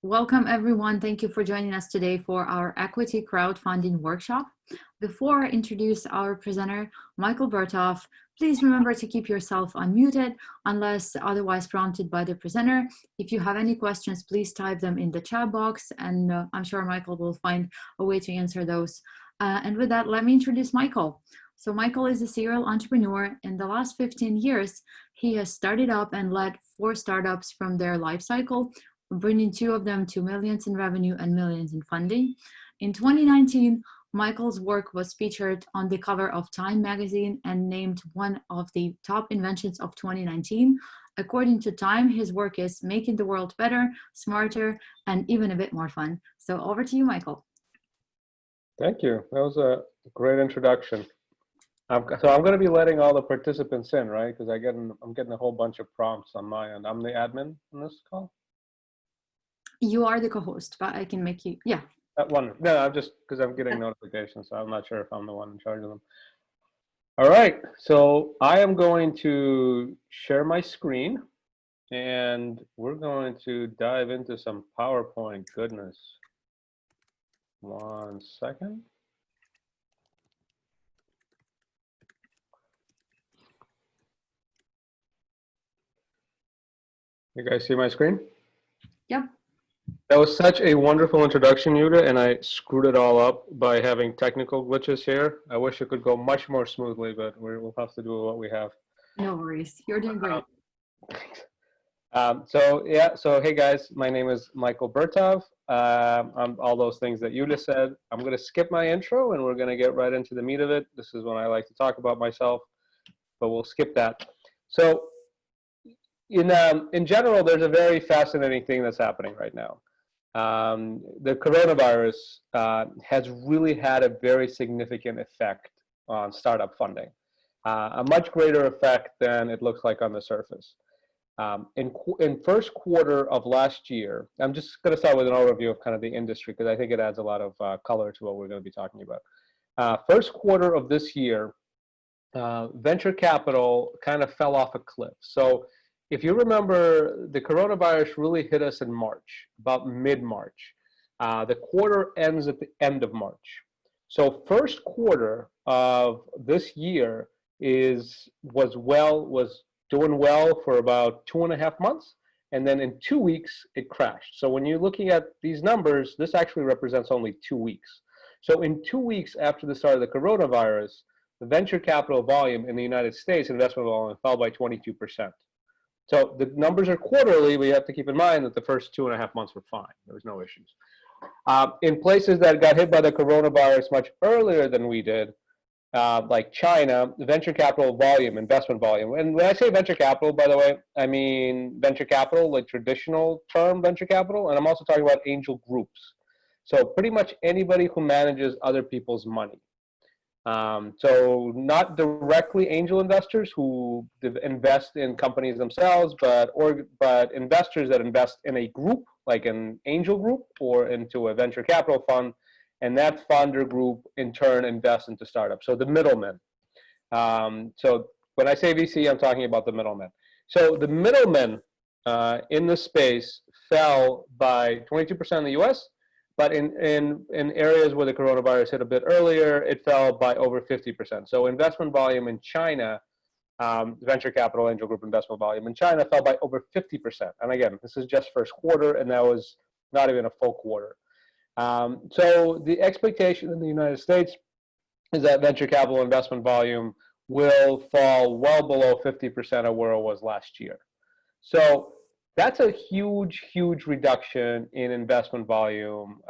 Welcome everyone. Thank you for joining us today for our Equity Crowdfunding workshop. Before I introduce our presenter, Michael Burtov, please remember to keep yourself unmuted unless otherwise prompted by the presenter. If you have any questions, please type them in the chat box, and I'm sure Michael will find a way to answer those. And with that, let me introduce Michael. So Michael is a serial entrepreneur. In the last 15 years, he has started up and led 4 startups from their life cycle, bringing 2 of them to millions in revenue and millions in funding. In 2019, Michael's work was featured on the cover of Time magazine and named one of the top inventions of 2019. According to Time, his work is making the world better, smarter, and even a bit more fun. So over to you, Michael. Thank you. That was a great introduction. So I'm going to be letting all the participants in, right? Because I'm getting a whole bunch of prompts on my end. I'm the admin in this call. You are the co-host, but I can make you, yeah. That one. No, I'm just because I'm getting notifications, so I'm not sure if I'm the one in charge of them. All right, so I am going to share my screen, and we're going to dive into some PowerPoint goodness. 1 second. You guys see my screen? Yep. That was such a wonderful introduction, Yuta, and I screwed it all up by having technical glitches here. I wish it could go much more smoothly, but we'll have to do what we have. No worries. You're doing great. So hey guys, my name is Michael Burtov. I'm all those things that Yuta said. I'm going to skip my intro and we're going to get right into the meat of it. This is when I like to talk about myself, but we'll skip that. So in general, there's a very fascinating thing that's happening right now. The coronavirus has really had a very significant effect on startup funding, a much greater effect than it looks like on the surface. In first quarter of last year, I'm just going to start with an overview of kind of the industry because I think it adds a lot of color to what we're going to be talking about. First quarter of this year, venture capital kind of fell off a cliff. So if you remember, the coronavirus really hit us in March, about mid-March. The quarter ends at the end of March. So first quarter of this year was doing well for about 2.5 months, and then in 2 weeks it crashed. So when you're looking at these numbers, this actually represents only 2 weeks. So in 2 weeks after the start of the coronavirus, the venture capital volume in the United States, investment volume, fell by 22%. So the numbers are quarterly. We have to keep in mind that the first 2.5 months were fine. There was no issues. In places that got hit by the coronavirus much earlier than we did, like China, the venture capital volume, investment volume. And when I say venture capital, by the way, I mean venture capital, like traditional term venture capital. And I'm also talking about angel groups. So pretty much anybody who manages other people's money. So not directly angel investors who invest in companies themselves, but investors that invest in a group, like an angel group or into a venture capital fund, and that fund or group in turn invests into startups. So the middlemen. So when I say VC, I'm talking about the middlemen. So the middlemen in this space fell by 22% in the US. But in areas where the coronavirus hit a bit earlier, it fell by over 50%. So investment volume in China, venture capital angel group investment volume in China fell by over 50%. And again, this is just first quarter, and that was not even a full quarter. So the expectation in the United States is that venture capital investment volume will fall well below 50% of where it was last year. So that's a huge, huge reduction in investment volume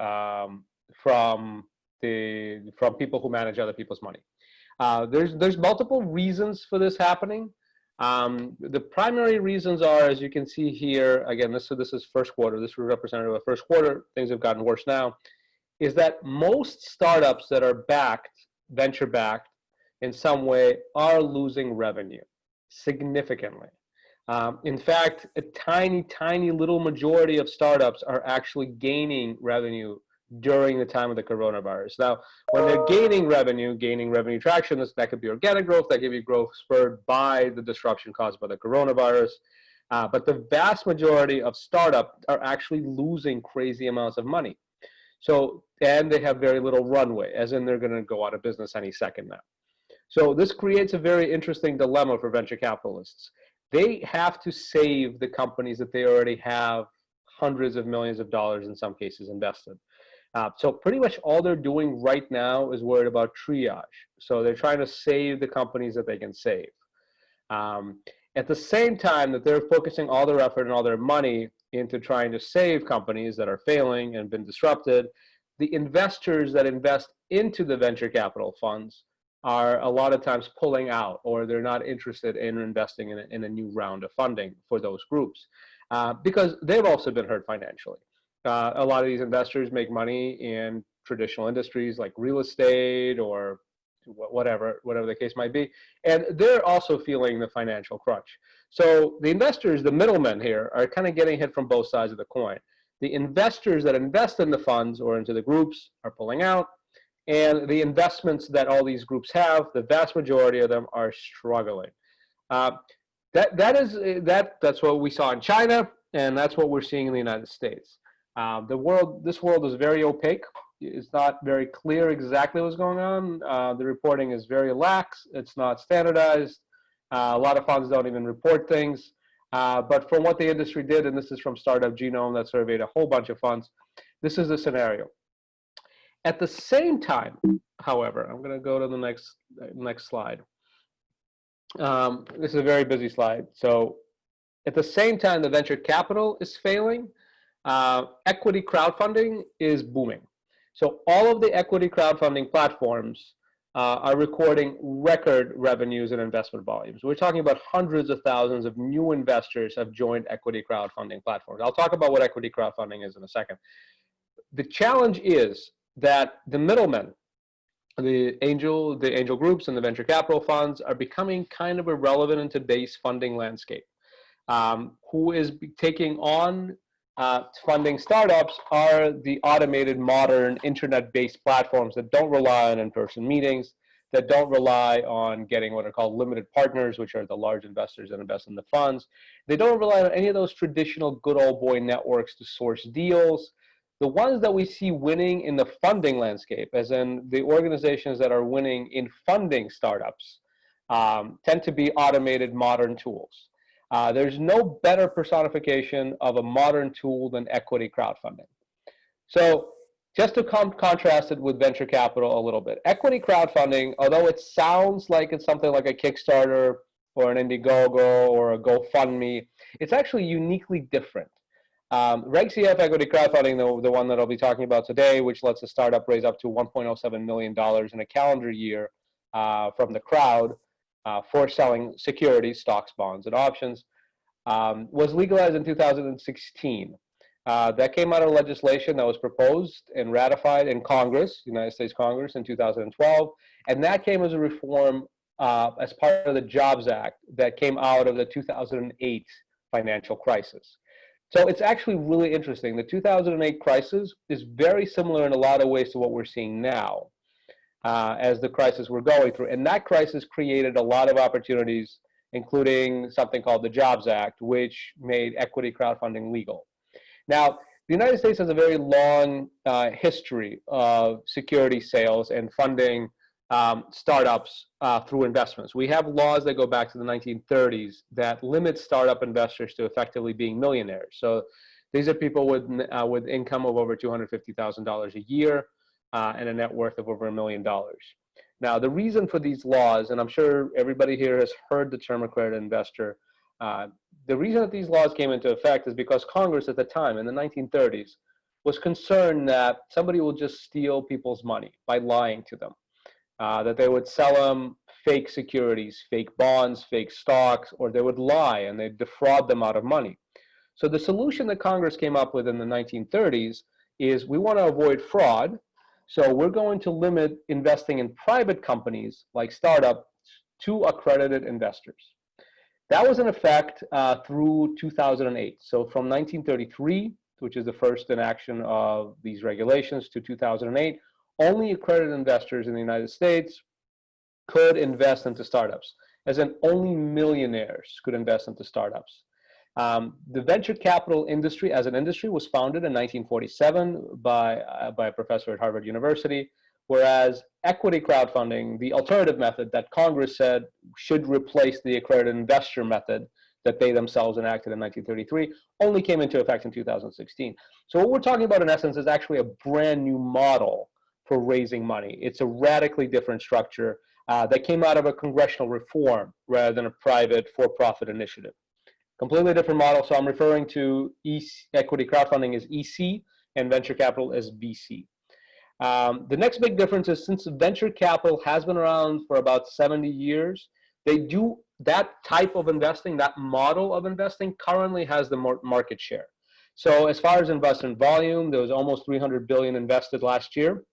from people who manage other people's money. There's multiple reasons for this happening. The primary reasons are, as you can see here, again, this is first quarter. This is representative of first quarter. Things have gotten worse now. Is that most startups that are backed, venture backed, in some way, are losing revenue significantly. In fact, a tiny, tiny little majority of startups are actually gaining revenue during the time of the coronavirus. Now, when they're gaining revenue traction, that could be organic growth, that could be growth spurred by the disruption caused by the coronavirus. But the vast majority of startups are actually losing crazy amounts of money. So, and they have very little runway, as in they're going to go out of business any second now. So this creates a very interesting dilemma for venture capitalists. They have to save the companies that they already have hundreds of millions of dollars in some cases invested. So pretty much all they're doing right now is worried about triage. So they're trying to save the companies that they can save. At the same time that they're focusing all their effort and all their money into trying to save companies that are failing and been disrupted, the investors that invest into the venture capital funds are a lot of times pulling out, or they're not interested in investing in a new round of funding for those groups because they've also been hurt financially. A lot of these investors make money in traditional industries like real estate or whatever the case might be, and they're also feeling the financial crunch. So the investors, the middlemen here, are kind of getting hit from both sides of the coin. The investors that invest in the funds or into the groups are pulling out, and the investments that all these groups have, the vast majority of them are struggling. That's what we saw in China, and that's what we're seeing in the United States. This world is very opaque. It's not very clear exactly what's going on. The reporting is very lax. It's not standardized. A lot of funds don't even report things. But from what the industry did, and this is from Startup Genome that surveyed a whole bunch of funds, this is the scenario. At the same time, however, I'm going to go to the next slide. This is a very busy slide. So at the same time the venture capital is failing, equity crowdfunding is booming. So all of the equity crowdfunding platforms are recording record revenues and investment volumes. We're talking about hundreds of thousands of new investors have joined equity crowdfunding platforms. I'll talk about what equity crowdfunding is in a second. The challenge is that the middlemen, the angel groups and the venture capital funds are becoming kind of irrelevant in today's funding landscape. Who is taking on funding startups are the automated, modern, internet-based platforms that don't rely on in-person meetings, that don't rely on getting what are called limited partners, which are the large investors that invest in the funds. They don't rely on any of those traditional good old boy networks to source deals. The ones that we see winning in the funding landscape, as in the organizations that are winning in funding startups, tend to be automated, modern tools. There's no better personification of a modern tool than equity crowdfunding. So just to contrast it with venture capital a little bit, equity crowdfunding, although it sounds like it's something like a Kickstarter or an Indiegogo or a GoFundMe, it's actually uniquely different. Reg CF equity crowdfunding, the one that I'll be talking about today, which lets a startup raise up to $1.07 million in a calendar year from the crowd for selling securities, stocks, bonds, and options, was legalized in 2016. That came out of legislation that was proposed and ratified in Congress, United States Congress, in 2012, and that came as a reform as part of the Jobs Act that came out of the 2008 financial crisis. So it's actually really interesting. The 2008 crisis is very similar in a lot of ways to what we're seeing now as the crisis we're going through. And that crisis created a lot of opportunities, including something called the Jobs Act, which made equity crowdfunding legal. Now, the United States has a very long history of security sales and funding startups through investments. We have laws that go back to the 1930s that limit startup investors to effectively being millionaires. So these are people with income of over $250,000 a year and a net worth of over $1 million. Now, the reason for these laws, and I'm sure everybody here has heard the term accredited investor, the reason that these laws came into effect is because Congress at the time, in the 1930s, was concerned that somebody will just steal people's money by lying to them. That they would sell them fake securities, fake bonds, fake stocks, or they would lie and they'd defraud them out of money. So the solution that Congress came up with in the 1930s is we want to avoid fraud, so we're going to limit investing in private companies like startups to accredited investors. That was in effect through 2008. So from 1933, which is the first inaction of these regulations, to 2008, only accredited investors in the United States could invest into startups, as in only millionaires could invest into startups. The venture capital industry as an industry was founded in 1947 by a professor at Harvard University, whereas equity crowdfunding, the alternative method that Congress said should replace the accredited investor method that they themselves enacted in 1933, only came into effect in 2016. So what we're talking about in essence is actually a brand new model for raising money. It's a radically different structure that came out of a congressional reform rather than a private for-profit initiative. Completely different model. So I'm referring to equity crowdfunding as EC and venture capital as VC. The next big difference is since venture capital has been around for about 70 years, they do that type of investing, that model of investing currently has the market share. So as far as investment volume, there was almost 300 billion invested last year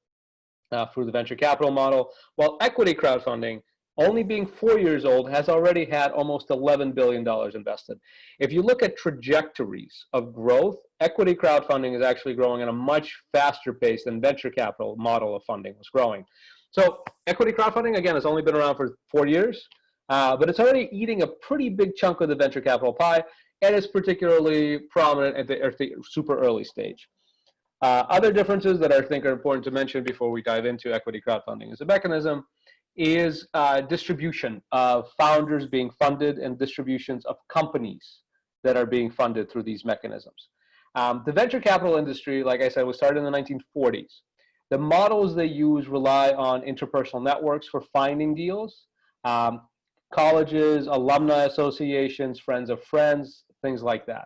through the venture capital model, while equity crowdfunding, only being 4 years old, has already had almost $11 billion invested. If you look at trajectories of growth, equity crowdfunding is actually growing at a much faster pace than venture capital model of funding was growing. So equity crowdfunding, again, has only been around for 4 years, but it's already eating a pretty big chunk of the venture capital pie, and is particularly prominent at the super early stage. Other differences that I think are important to mention before we dive into equity crowdfunding as a mechanism is distribution of founders being funded and distributions of companies that are being funded through these mechanisms. The venture capital industry, like I said, was started in the 1940s. The models they use rely on interpersonal networks for finding deals, colleges, alumni associations, friends of friends, things like that.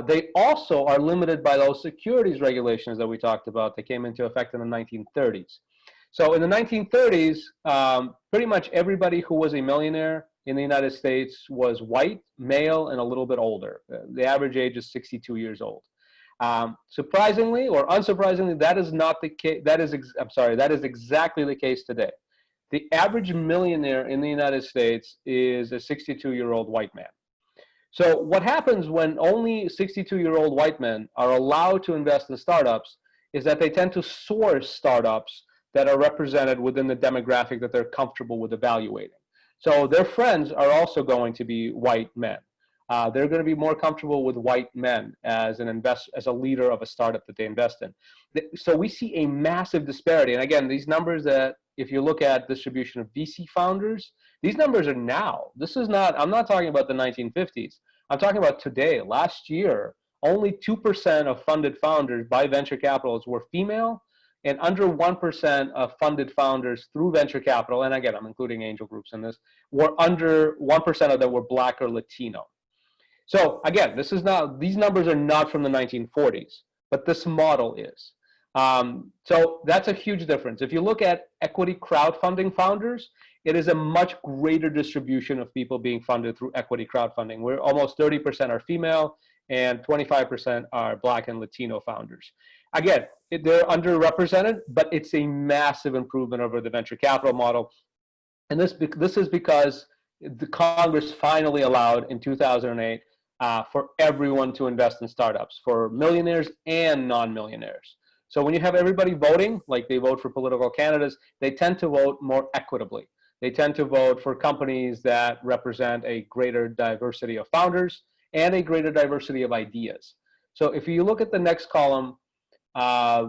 They also are limited by those securities regulations that we talked about that came into effect in the 1930s. So in the 1930s, pretty much everybody who was a millionaire in the United States was white, male, and a little bit older. The average age is 62 years old. Surprisingly or unsurprisingly, that is not the case. That is exactly the case today. The average millionaire in the United States is a 62-year-old white man. So what happens when only 62-year-old white men are allowed to invest in startups is that they tend to source startups that are represented within the demographic that they're comfortable with evaluating. So their friends are also going to be white men. They're going to be more comfortable with white men as a leader of a startup that they invest in. So we see a massive disparity. And again, these numbers that, if you look at distribution of VC founders, these numbers are now. This is not, I'm not talking about the 1950s. I'm talking about today. Last year, only 2% of funded founders by venture capitalists were female, and under 1% of funded founders through venture capital, and again, I'm including angel groups in this, were under 1% of them were Black or Latino. So again, these numbers are not from the 1940s, but this model is. So that's a huge difference. If you look at equity crowdfunding founders, it is a much greater distribution of people being funded through equity crowdfunding, where almost 30% are female and 25% are Black and Latino founders. Again, they're underrepresented, but it's a massive improvement over the venture capital model. And this is because the Congress finally allowed in 2008 for everyone to invest in startups, for millionaires and non-millionaires. So when you have everybody voting, like they vote for political candidates, they tend to vote more equitably. They tend to vote for companies that represent a greater diversity of founders and a greater diversity of ideas. So if you look at the next column,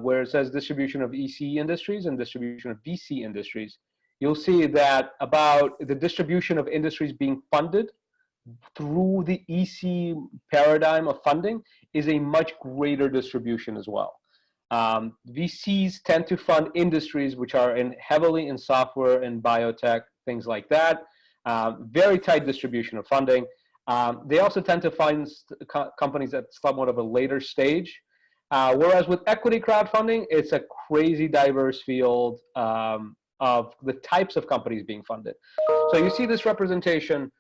where it says distribution of EC industries and distribution of VC industries, you'll see that about the distribution of industries being funded through the EC paradigm of funding is a much greater distribution as well. VCs tend to fund industries which are heavily in software and biotech, things like that. Very tight distribution of funding. They also tend to find companies at somewhat of a later stage. Whereas with equity crowdfunding, it's a crazy diverse field of the types of companies being funded. So you see this representation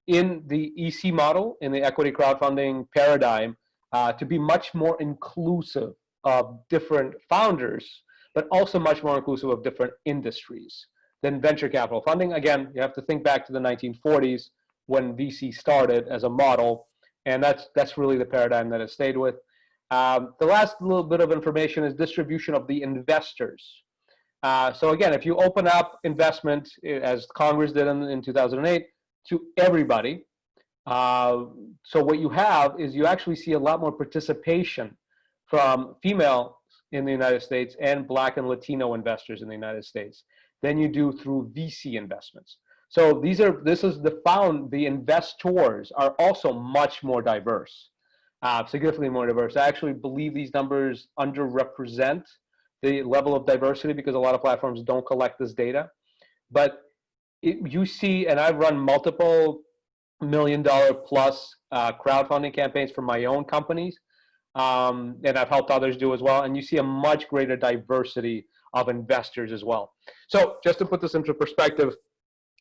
in the EC model, in the equity crowdfunding paradigm, to be much more inclusive of different founders, but also much more inclusive of different industries than venture capital funding. Again, you have to think back to the 1940s when VC started as a model, and that's really the paradigm that it stayed with. The last little bit of information is distribution of the investors. So again, if you open up investment, as Congress did in 2008, to everybody, So what you have is you actually see a lot more participation from female in the United States and Black and Latino investors in the United States than you do through VC investments. So the investors are also much more diverse, significantly more diverse. I actually believe these numbers underrepresent the level of diversity because a lot of platforms don't collect this data. But you see, and I've run multiple $1 million plus crowdfunding campaigns for my own companies, and I've helped others do as well. And you see a much greater diversity of investors as well. So just to put this into perspective,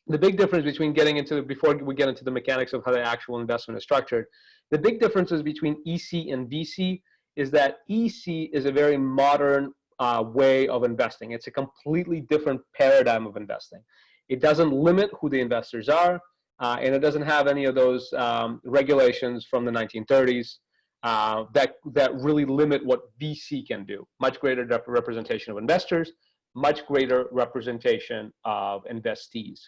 the big difference between before we get into the mechanics of how the actual investment is structured, the big differences between EC and VC is that EC is a very modern way of investing. It's a completely different paradigm of investing. It doesn't limit who the investors are, and it doesn't have any of those regulations from the 1930s that really limit what VC can do. Much greater representation of investors, much greater representation of investees.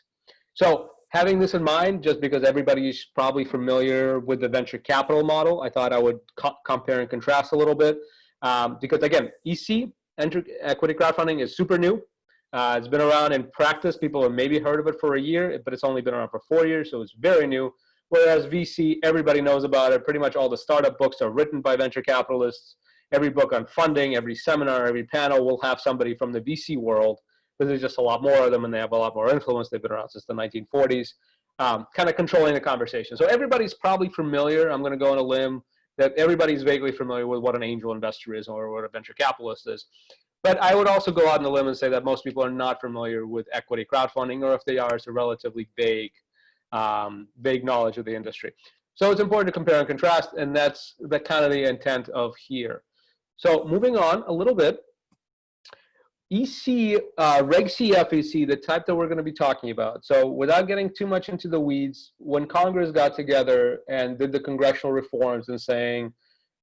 So having this in mind, just because everybody is probably familiar with the venture capital model, I thought I would compare and contrast a little bit. Because again, EC, equity crowdfunding, is super new. It's been around in practice. People have maybe heard of it for a year, but it's only been around for 4 years, so it's very new. Whereas VC, everybody knows about it. Pretty much all the startup books are written by venture capitalists. Every book on funding, every seminar, every panel will have somebody from the VC world, because there's just a lot more of them and they have a lot more influence. They've been around since the 1940s, kind of controlling the conversation. So everybody's probably familiar. I'm going to go on a limb that everybody's vaguely familiar with what an angel investor is or what a venture capitalist is. But I would also go out on a limb and say that most people are not familiar with equity crowdfunding, or if they are, it's a relatively vague knowledge of the industry. So it's important to compare and contrast, and that's kind of the intent of here. So moving on a little bit, EC, Reg CF EC, the type that we're going to be talking about. So without getting too much into the weeds, when Congress got together and did the congressional reforms and saying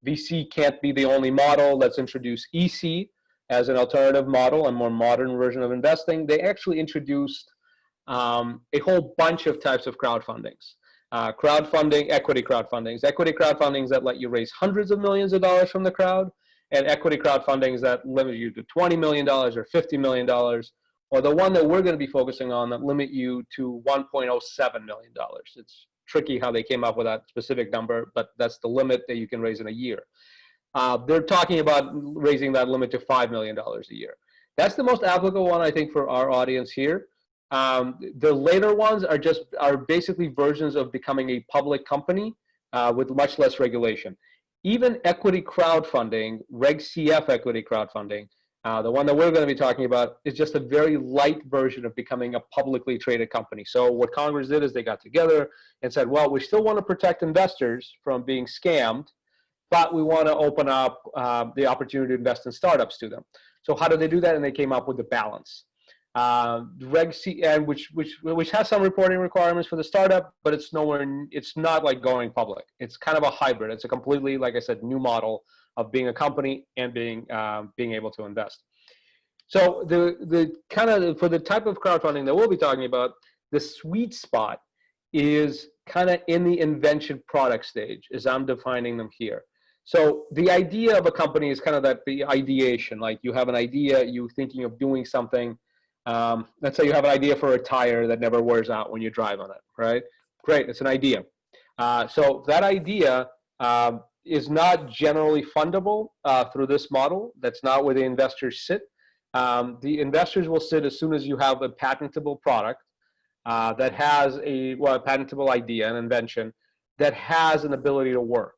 VC can't be the only model, let's introduce EC as an alternative model, a more modern version of investing, they actually introduced a whole bunch of types of crowdfundings. Equity crowdfundings. Equity crowdfundings that let you raise hundreds of millions of dollars from the crowd, and equity crowdfundings that limit you to $20 million or $50 million, or the one that we're going to be focusing on that limit you to $1.07 million. It's tricky how they came up with that specific number, but that's the limit that you can raise in a year. They're talking about raising that limit to $5 million a year. That's the most applicable one, I think, for our audience here. The later ones are basically versions of becoming a public company with much less regulation. Even equity crowdfunding, Reg CF equity crowdfunding, the one that we're going to be talking about, is just a very light version of becoming a publicly traded company. So what Congress did is they got together and said, well, we still want to protect investors from being scammed, but we want to open up the opportunity to invest in startups to them. So how did they do that? And they came up with the balance. Reg C, and which has some reporting requirements for the startup, but it's not like going public. It's kind of a hybrid. It's a completely, like I said, new model of being a company and being able to invest. So the kind of, for the type of crowdfunding that we'll be talking about, the sweet spot is kind of in the invention product stage, as I'm defining them here. So the idea of a company is kind of the ideation, like you have an idea, you're thinking of doing something. Let's say you have an idea for a tire that never wears out when you drive on it, right? Great, it's an idea. So that idea is not generally fundable through this model. That's not where the investors sit. The investors will sit as soon as you have a patentable product that has a patentable idea, an invention that has an ability to work.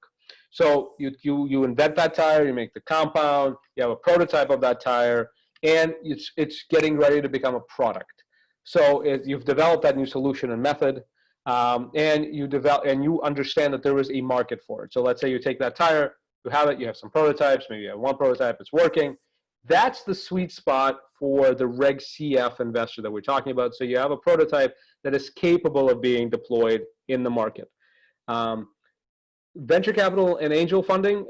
So you invent that tire, you make the compound, you have a prototype of that tire, and it's getting ready to become a product. So you've developed that new solution and method, and you understand that there is a market for it. So let's say you take that tire, you have some prototypes, maybe you have one prototype, it's working. That's the sweet spot for the Reg CF investor that we're talking about. So you have a prototype that is capable of being deployed in the market. Venture capital and angel funding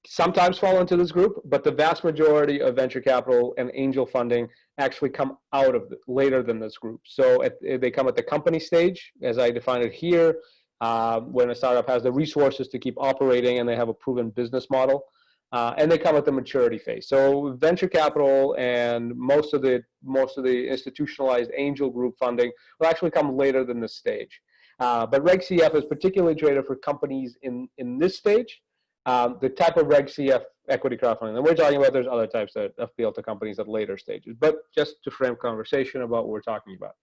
sometimes fall into this group, but the vast majority of venture capital and angel funding actually come out of later than this group. So they come at the company stage, as I define it here. when a startup has the resources to keep operating and they have a proven business model. And they come at the maturity phase. So venture capital and most of the institutionalized angel group funding will actually come later than this stage. But Reg CF is particularly traded for companies in this stage. The type of Reg CF equity crowdfunding that we're talking about, there's other types that appeal to companies at later stages. But just to frame conversation about what we're talking about.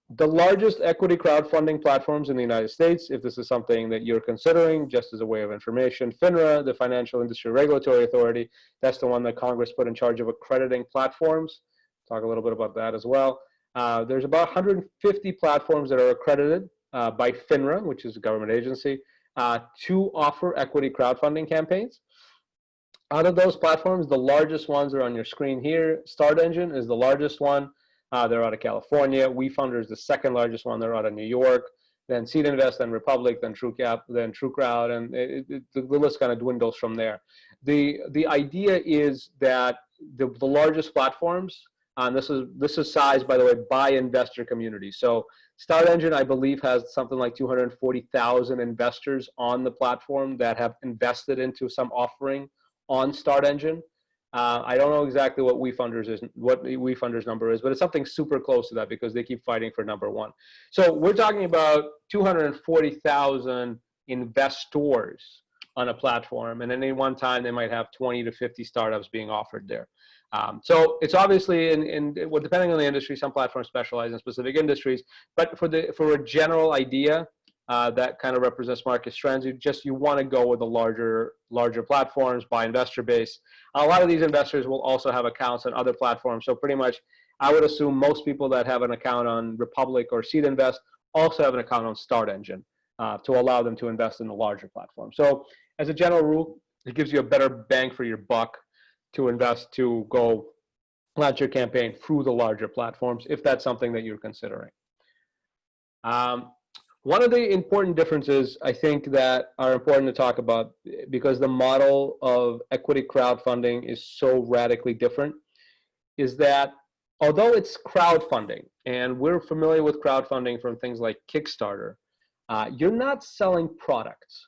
The largest equity crowdfunding platforms in the United States, if this is something that you're considering, just as a way of information, FINRA, the Financial Industry Regulatory Authority, that's the one that Congress put in charge of accrediting platforms. Talk a little bit about that as well. There's about 150 platforms that are accredited by FINRA, which is a government agency, to offer equity crowdfunding campaigns. Out of those platforms, the largest ones are on your screen here. Start Engine is the largest one. They're out of California. WeFunder is the second largest one. They're out of New York. Then Seed Invest, then Republic, then TrueCap, then TrueCrowd, and the list kind of dwindles from there. The idea is that the largest platforms, and this is sized, by the way, by investor community. So Start Engine, I believe, has something like 240,000 investors on the platform that have invested into some offering on Start Engine. I don't know exactly what WeFunder's number is, but it's something super close to that because they keep fighting for number one. So we're talking about 240,000 investors on a platform, and at any one time they might have 20 to 50 startups being offered there. So it's obviously, well, depending on the industry, some platforms specialize in specific industries, but for a general idea, that kind of represents market trends. You want to go with the larger platforms by investor base. A lot of these investors will also have accounts on other platforms. So pretty much, I would assume most people that have an account on Republic or Seed Invest also have an account on Start Engine to allow them to invest in the larger platform. So as a general rule, it gives you a better bang for your buck to invest, to go launch your campaign through the larger platforms, if that's something that you're considering. One of the important differences, I think, that are important to talk about, because the model of equity crowdfunding is so radically different, is that although it's crowdfunding, and we're familiar with crowdfunding from things like Kickstarter, you're not selling products.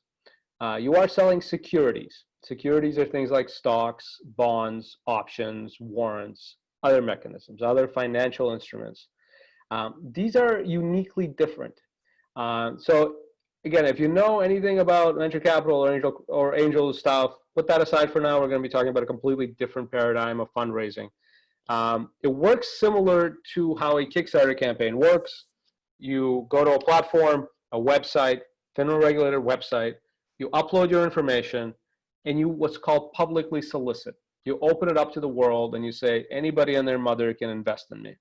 You are selling securities. Securities are things like stocks, bonds, options, warrants, other mechanisms, other financial instruments. These are uniquely different. So again, if you know anything about venture capital or angel stuff, put that aside for now. We're going to be talking about a completely different paradigm of fundraising. It works similar to how a Kickstarter campaign works. You go to a platform, a website, FINRA regulated website, you upload your information, and you what's called publicly solicit. You open it up to the world and you say, anybody and their mother can invest in me.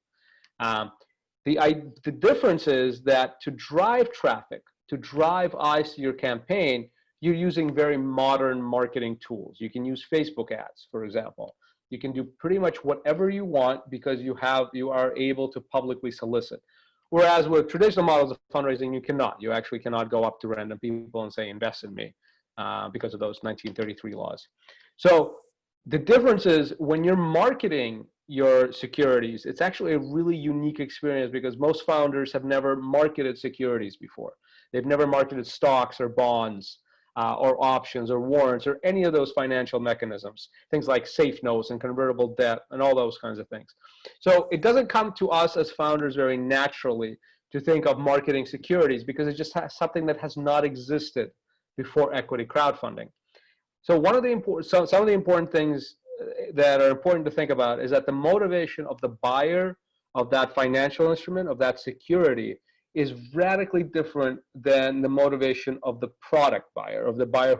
The difference is that to drive traffic, to drive eyes to your campaign, you're using very modern marketing tools. You can use Facebook ads, for example. You can do pretty much whatever you want because you are able to publicly solicit. Whereas with traditional models of fundraising, you cannot. You actually cannot go up to random people and say, invest in me, because of those 1933 laws. So the difference is when you're marketing your securities, it's actually a really unique experience because most founders have never marketed securities before. They've never marketed stocks or bonds or options or warrants or any of those financial mechanisms, things like safe notes and convertible debt and all those kinds of things. So it doesn't come to us as founders very naturally to think of marketing securities because it just has something that has not existed before equity crowdfunding. So some of the important things that are important to think about is that the motivation of the buyer of that financial instrument, of that security, is radically different than the motivation of the product buyer, of the buyer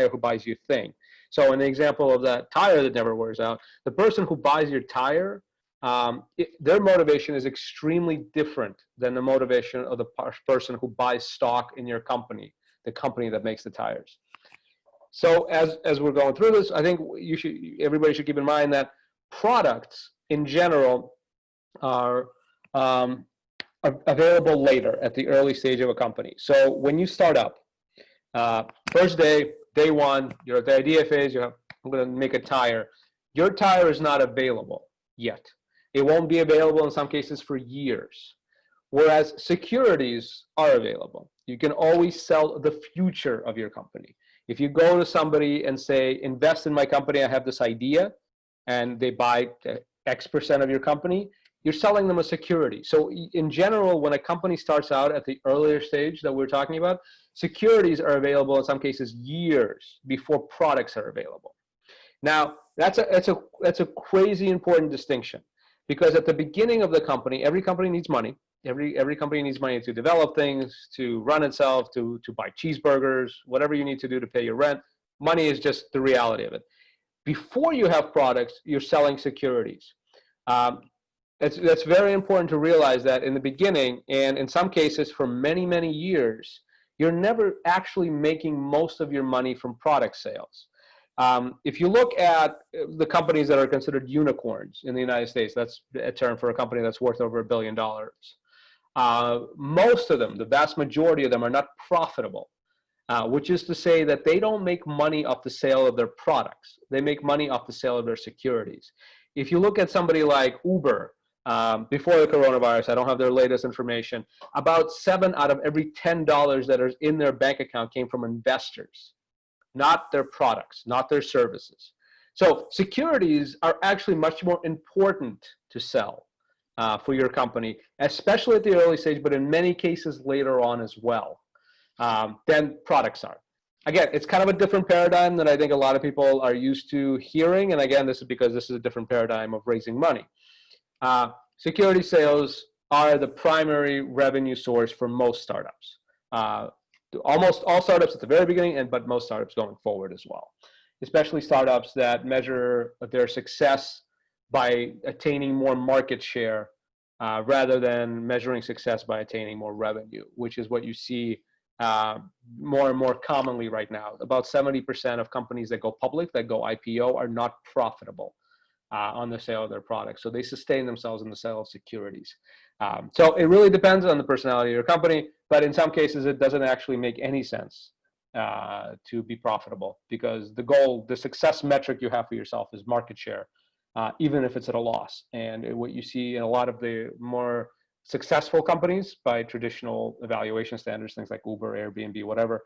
who buys your thing. So in the example of that tire that never wears out, the person who buys your tire, their motivation is extremely different than the motivation of the person who buys stock in your company, the company that makes the tires. So as we're going through this, I think everybody should keep in mind that products in general are available later at the early stage of a company. So when you start up, first day one, you're at the idea phase, I'm going to make a tire. Your tire is not available yet. It won't be available in some cases for years. Whereas securities are available. You can always sell the future of your company. If you go to somebody and say, invest in my company, I have this idea, and they buy X% of your company, you're selling them a security. So in general, when a company starts out at the earlier stage that we're talking about, securities are available in some cases years before products are available. Now, that's a crazy important distinction, because at the beginning of the company, every company needs money. Every company needs money to develop things, to run itself, to buy cheeseburgers, whatever you need to do to pay your rent. Money is just the reality of it. Before you have products, you're selling securities. That's very important to realize that in the beginning, and in some cases for many, many years, you're never actually making most of your money from product sales. If you look at the companies that are considered unicorns in the United States, that's a term for a company that's worth over $1 billion. Most of them, the vast majority of them, are not profitable, which is to say that they don't make money off the sale of their products. They make money off the sale of their securities. If you look at somebody like Uber, before the coronavirus, I don't have their latest information, about 7 out of every $10 that is in their bank account came from investors, not their products, not their services. So securities are actually much more important to sell for your company, especially at the early stage, but in many cases later on as well, than products are. Again, it's kind of a different paradigm than I think a lot of people are used to hearing. And again, this is because this is a different paradigm of raising money. Security sales are the primary revenue source for most startups. Almost all startups at the very beginning, but most startups going forward as well, especially startups that measure their success by attaining more market share rather than measuring success by attaining more revenue, which is what you see more and more commonly right now. About 70% of companies that go public, that go IPO, are not profitable on the sale of their products. So they sustain themselves in the sale of securities. So it really depends on the personality of your company, but in some cases it doesn't actually make any sense to be profitable, because the goal, the success metric you have for yourself is market share, even if it's at a loss. And what you see in a lot of the more successful companies by traditional evaluation standards, things like Uber, Airbnb, whatever,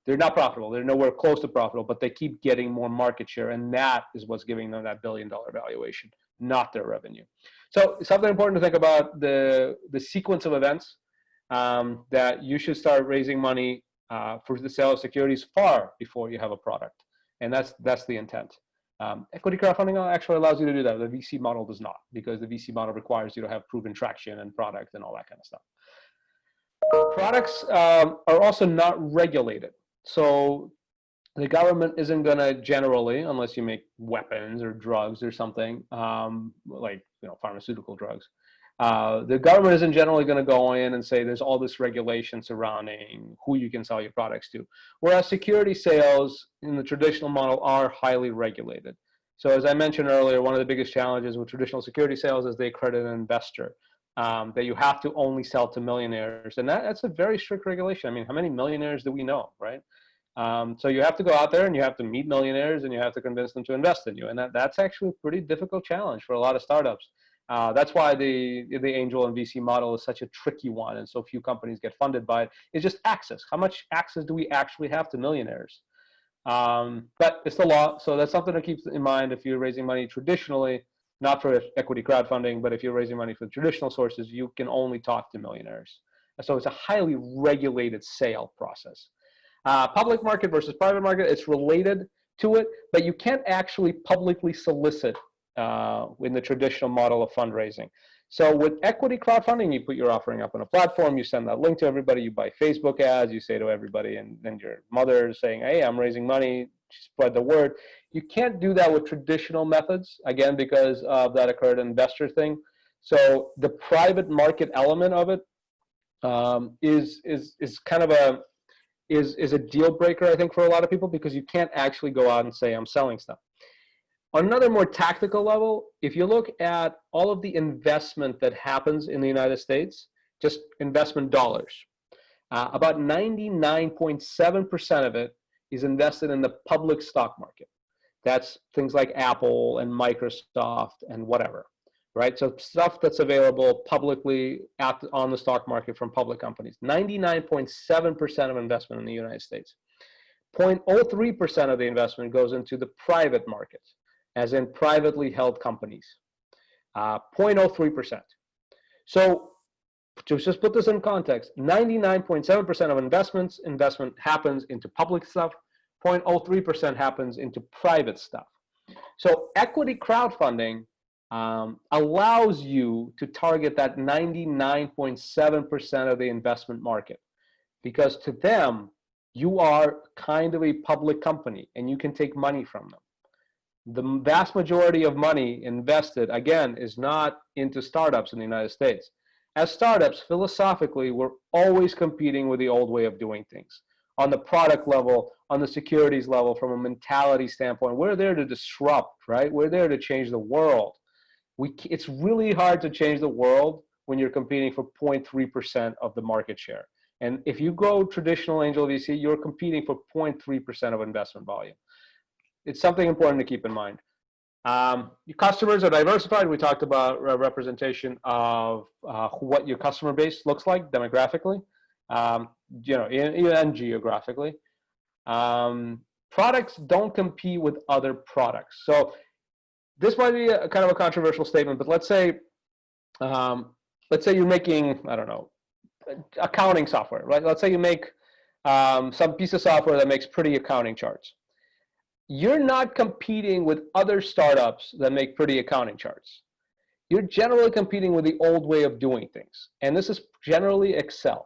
they're not profitable. They're nowhere close to profitable, but they keep getting more market share, and that is what's giving them that $1 billion valuation, not their revenue. So something important to think about, the sequence of events, that you should start raising money for the sale of securities far before you have a product, and that's the intent. Equity crowdfunding actually allows you to do that. The VC model does not, because the VC model requires you to have proven traction and product and all that kind of stuff. Products are also not regulated. So the government isn't going to generally, unless you make weapons or drugs or something, like pharmaceutical drugs, the government isn't generally going to go in and say there's all this regulation surrounding who you can sell your products to. Whereas security sales in the traditional model are highly regulated. So as I mentioned earlier, one of the biggest challenges with traditional security sales is they accredit an investor. That you have to only sell to millionaires. And that's a very strict regulation. I mean, how many millionaires do we know, right? So you have to go out there and you have to meet millionaires and you have to convince them to invest in you. And that's actually a pretty difficult challenge for a lot of startups. That's why the angel and VC model is such a tricky one, and so few companies get funded by it. It's just access. How much access do we actually have to millionaires? But it's the law, so that's something to keep in mind if you're raising money traditionally, not for equity crowdfunding, but if you're raising money for traditional sources, you can only talk to millionaires. So it's a highly regulated sale process. Public market versus private market, it's related to it, but you can't actually publicly solicit in the traditional model of fundraising. So with equity crowdfunding, you put your offering up on a platform, you send that link to everybody, you buy Facebook ads, you say to everybody, and then your mother is saying, hey, I'm raising money, spread the word. You can't do that with traditional methods, again, because of that accredited investor thing. So the private market element of it is kind of a deal breaker, I think, for a lot of people, because you can't actually go out and say, I'm selling stuff. On another more tactical level, if you look at all of the investment that happens in the United States, just investment dollars, about 99.7% of it is invested in the public stock market. That's things like Apple and Microsoft and whatever. right? So stuff that's available publicly on the stock market from public companies. 99.7% of investment in the United States. 0.03% of the investment goes into the private market, as in privately held companies. 0.03%. So to just put this in context, 99.7% of investment happens into public stuff, 0.03% happens into private stuff. So equity crowdfunding allows you to target that 99.7% of the investment market, because to them, you are kind of a public company and you can take money from them. The vast majority of money invested, again, is not into startups in the United States. As startups, philosophically, we're always competing with the old way of doing things. On the product level, on the securities level, from a mentality standpoint, we're there to disrupt, right? We're there to change the world. It's really hard to change the world when you're competing for 0.3% of the market share. And if you go traditional angel VC, you're competing for 0.3% of investment volume. It's something important to keep in mind. Your customers are diversified. We talked about representation of what your customer base looks like demographically, and geographically. Products don't compete with other products. So this might be kind of a controversial statement, but let's say you're making, I don't know, accounting software, right? Let's say you make some piece of software that makes pretty accounting charts. You're not competing with other startups that make pretty accounting charts. You're generally competing with the old way of doing things. And this is generally Excel.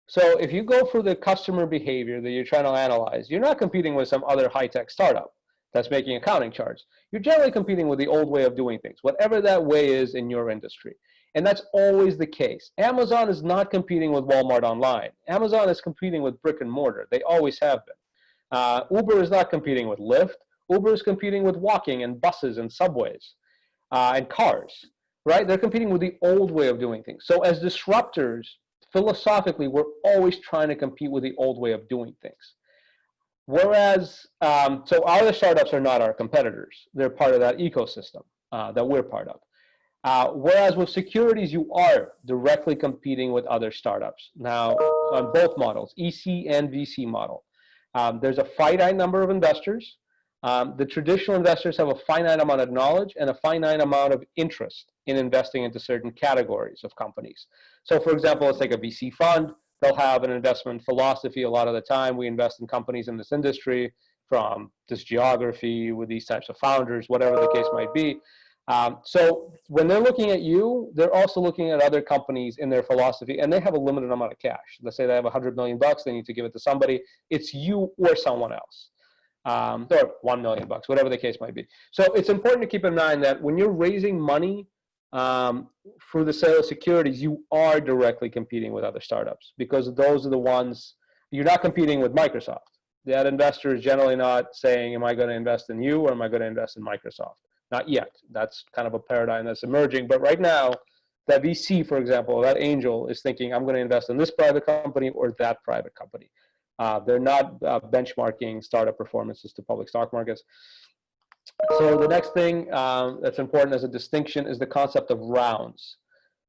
So if you go for the customer behavior that you're trying to analyze, you're not competing with some other high-tech startup that's making accounting charts. You're generally competing with the old way of doing things, whatever that way is in your industry. And that's always the case. Amazon is not competing with Walmart online. Amazon is competing with brick and mortar. They always have been. Uber is not competing with Lyft. Uber is competing with walking and buses and subways and cars, right? They're competing with the old way of doing things. So as disruptors, philosophically, we're always trying to compete with the old way of doing things. Whereas, so our startups are not our competitors. They're part of that ecosystem that we're part of. Whereas with securities, you are directly competing with other startups. Now, on both models, EC and VC model, there's a finite number of investors. The traditional investors have a finite amount of knowledge and a finite amount of interest in investing into certain categories of companies. So for example, let's take a VC fund. They'll have an investment philosophy. A lot of the time, we invest in companies in this industry from this geography with these types of founders, whatever the case might be. So when they're looking at you, they're also looking at other companies in their philosophy, and they have a limited amount of cash. Let's say they have $100 million, they need to give it to somebody. It's you or someone else, or $1 million, whatever the case might be. So it's important to keep in mind that when you're raising money for the sale of securities, you are directly competing with other startups, because those are the ones, you're not competing with Microsoft. That investor is generally not saying, am I going to invest in you or am I going to invest in Microsoft? Not yet. That's kind of a paradigm that's emerging. But right now, that VC, for example, that angel is thinking, I'm going to invest in this private company or that private company. They're not benchmarking startup performances to public stock markets. So the next thing that's important as a distinction is the concept of rounds.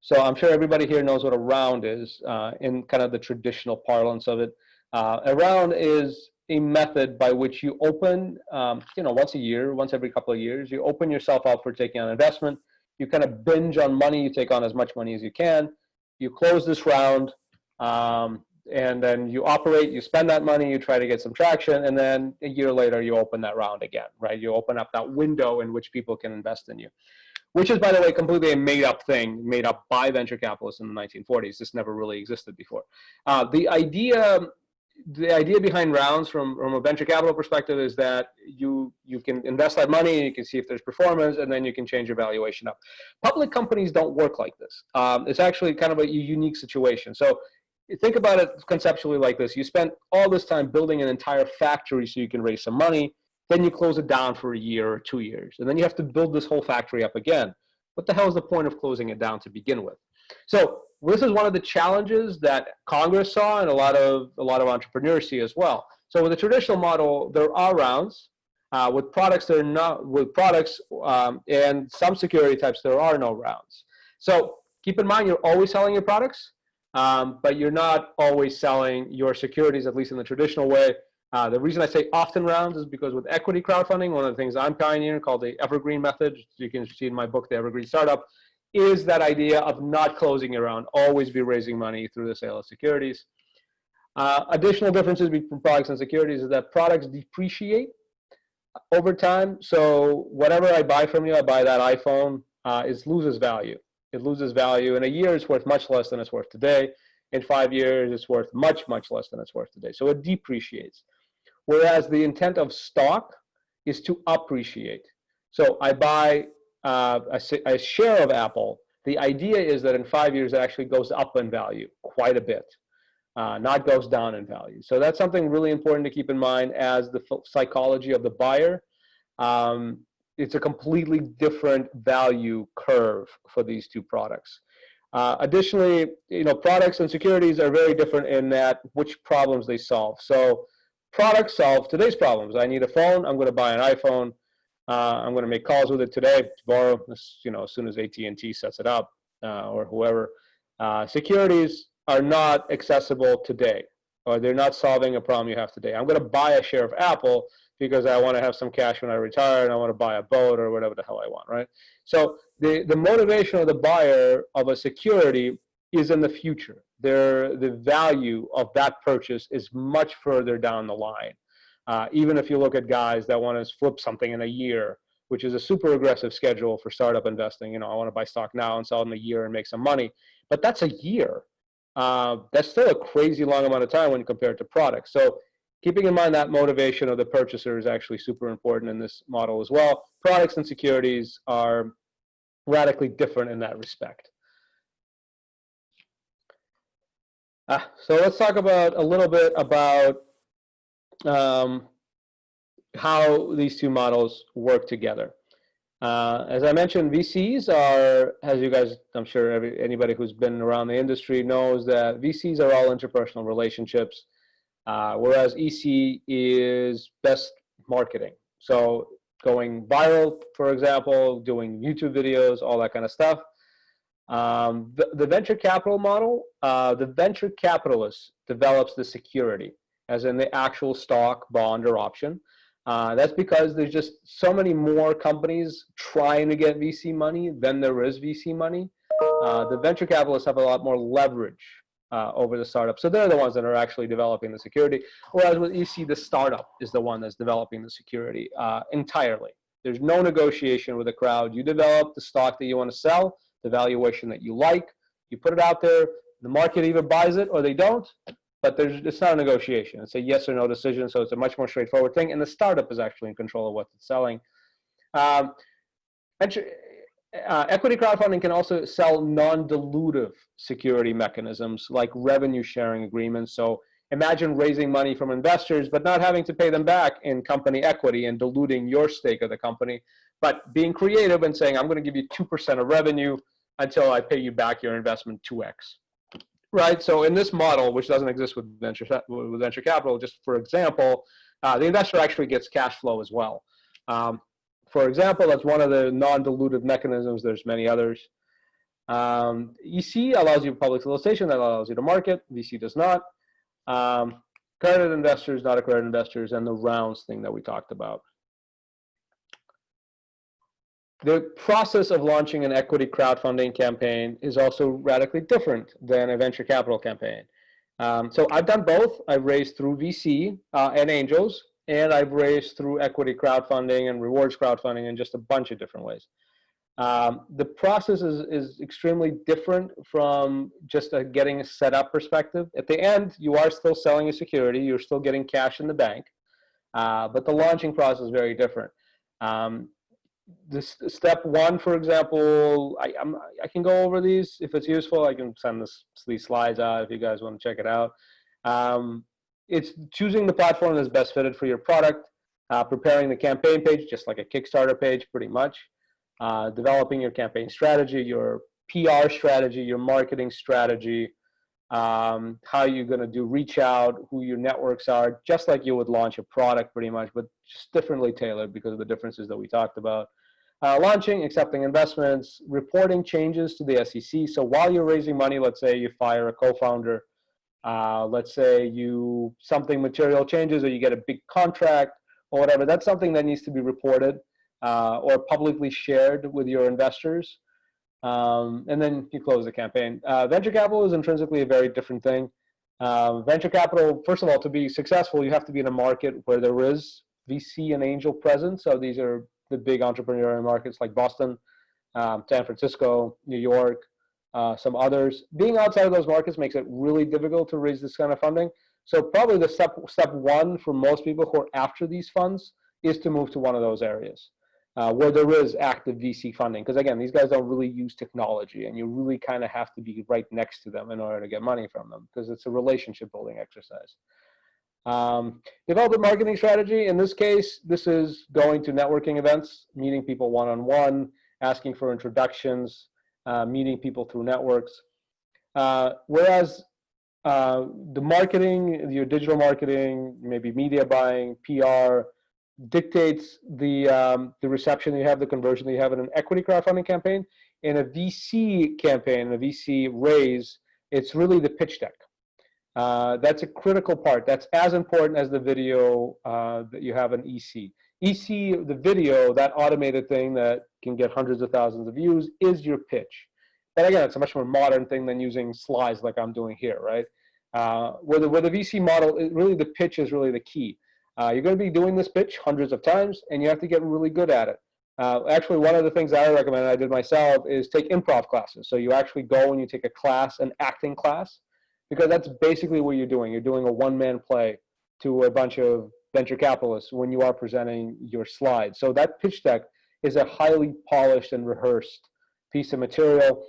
So I'm sure everybody here knows what a round is in kind of the traditional parlance of it. A round is a method by which you open, once a year, once every couple of years, you open yourself up for taking on investment. You kind of binge on money. You take on as much money as you can. You close this round, and then you operate. You spend that money. You try to get some traction, and then a year later, you open that round again, right? You open up that window in which people can invest in you, which is, by the way, completely a made-up thing, made up by venture capitalists in the 1940s. This never really existed before. The idea behind rounds from a venture capital perspective is that you can invest that money, you can see if there's performance, and then you can change your valuation up. Public companies don't work like this. It's actually kind of a unique situation. So think about it conceptually like this. You spent all this time building an entire factory so you can raise some money, then you close it down for a year or 2 years, and then you have to build this whole factory up again. What the hell is the point of closing it down to begin with? So this is one of the challenges that Congress saw and a lot of entrepreneurs see as well. So with the traditional model, there are rounds. With products, there are not, with products and some security types, there are no rounds. So keep in mind, you're always selling your products, but you're not always selling your securities, at least in the traditional way. The reason I say often rounds is because with equity crowdfunding, one of the things I'm pioneering called the Evergreen method, you can see in my book, The Evergreen Startup, is that idea of not closing your round, always be raising money through the sale of securities. Additional differences between products and securities is that products depreciate over time. So whatever I buy from you, I buy that iPhone, it loses value. It loses value. In a year, it's worth much less than it's worth today. In 5 years, it's worth much, much less than it's worth today. So it depreciates. Whereas the intent of stock is to appreciate. So I buy a share of Apple. The idea is that in 5 years, it actually goes up in value quite a bit, not goes down in value. So that's something really important to keep in mind as the psychology of the buyer. It's a completely different value curve for these two products. Additionally, products and securities are very different in that which problems they solve. So products solve today's problems. I need a phone. I'm going to buy an iPhone. I'm going to make calls with it today, tomorrow, as soon as AT&T sets it up or whoever. Securities are not accessible today, or they're not solving a problem you have today. I'm going to buy a share of Apple because I want to have some cash when I retire and I want to buy a boat or whatever the hell I want, right? So the motivation of the buyer of a security is in the future. The value of that purchase is much further down the line. Even if you look at guys that want to flip something in a year, which is a super aggressive schedule for startup investing. I want to buy stock now and sell it in a year and make some money. But that's a year. That's still a crazy long amount of time when compared to products. So keeping in mind that motivation of the purchaser is actually super important in this model as well. Products and securities are radically different in that respect. So let's talk about a little bit about how these two models work together. As I mentioned, VCs are, as you guys, I'm sure anybody who's been around the industry knows that VCs are all interpersonal relationships, whereas EC is best marketing. So going viral, for example, doing YouTube videos, all that kind of stuff. The venture capital model, the venture capitalist develops the security, as in the actual stock, bond, or option. That's because there's just so many more companies trying to get VC money than there is VC money. The venture capitalists have a lot more leverage over the startup. So they're the ones that are actually developing the security. Whereas with EC, the startup is the one that's developing the security entirely. There's no negotiation with the crowd. You develop the stock that you want to sell, the valuation that you like. You put it out there. The market either buys it or they don't. But it's not a negotiation. It's a yes or no decision, so it's a much more straightforward thing. And the startup is actually in control of what it's selling. Equity crowdfunding can also sell non-dilutive security mechanisms like revenue sharing agreements. So imagine raising money from investors, but not having to pay them back in company equity and diluting your stake of the company, but being creative and saying, I'm going to give you 2% of revenue until I pay you back your investment 2x. Right, so in this model, which doesn't exist with venture capital, just for example, the investor actually gets cash flow as well. For example, that's one of the non-dilutive mechanisms. There's many others. EC allows you public solicitation, that allows you to market. VC does not. Accredited investors, not accredited investors, and the rounds thing that we talked about. The process of launching an equity crowdfunding campaign is also radically different than a venture capital campaign. So I've done both. I've raised through VC and angels, and I've raised through equity crowdfunding and rewards crowdfunding in just a bunch of different ways. The process is extremely different from just a getting a set up perspective. At the end, you are still selling a security. You're still getting cash in the bank, but the launching process is very different. This step one, for example, I can go over these if it's useful. I can send these slides out if you guys want to check it out. It's choosing the platform that's best fitted for your product, preparing the campaign page, just like a Kickstarter page, pretty much. Developing your campaign strategy, your PR strategy, your marketing strategy, how you're going to do reach out, who your networks are, just like you would launch a product pretty much, but just differently tailored because of the differences that we talked about. Launching, accepting investments, reporting changes to the SEC. So while you're raising money, let's say you fire a co-founder, let's say something material changes or you get a big contract or whatever, that's something that needs to be reported or publicly shared with your investors. And then you close the campaign. Venture capital is intrinsically a very different thing. Venture capital, first of all, to be successful, you have to be in a market where there is VC and angel presence. So these are the big entrepreneurial markets like Boston, San Francisco, New York, some others. Being outside of those markets makes it really difficult to raise this kind of funding. So probably the step one for most people who are after these funds is to move to one of those areas where there is active VC funding. Because again, these guys don't really use technology, and you really kind of have to be right next to them in order to get money from them, because it's a relationship building exercise. Develop a marketing strategy. In this case, this is going to networking events, meeting people one-on-one, asking for introductions, meeting people through networks. Whereas the marketing, your digital marketing, maybe media buying, PR, dictates the reception you have, the conversion that you have in an equity crowdfunding campaign. In a VC campaign, a VC raise, it's really the pitch deck. That's a critical part. That's as important as the video that you have in EC. EC, the video, that automated thing that can get hundreds of thousands of views, is your pitch. But again, it's a much more modern thing than using slides like I'm doing here, right? Where the VC model, really the pitch is really the key. You're going to be doing this pitch hundreds of times, and you have to get really good at it. Actually, one of the things I recommend, I did myself, is take improv classes. So you actually go and you take a class, an acting class, because that's basically what you're doing. You're doing a one-man play to a bunch of venture capitalists when you are presenting your slides. So that pitch deck is a highly polished and rehearsed piece of material.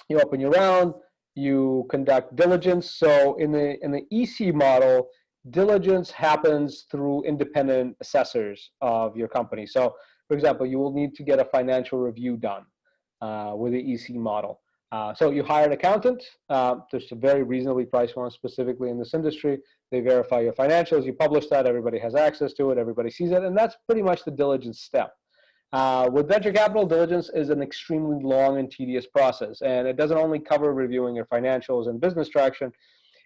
You open your round, you conduct diligence. So in the EC model, diligence happens through independent assessors of your company. So for example, you will need to get a financial review done with the EC model. So you hire an accountant. There's a very reasonably priced one specifically in this industry. They verify your financials. You publish that. Everybody has access to it. Everybody sees it. And that's pretty much the diligence step. With venture capital, diligence is an extremely long and tedious process. And it doesn't only cover reviewing your financials and business traction.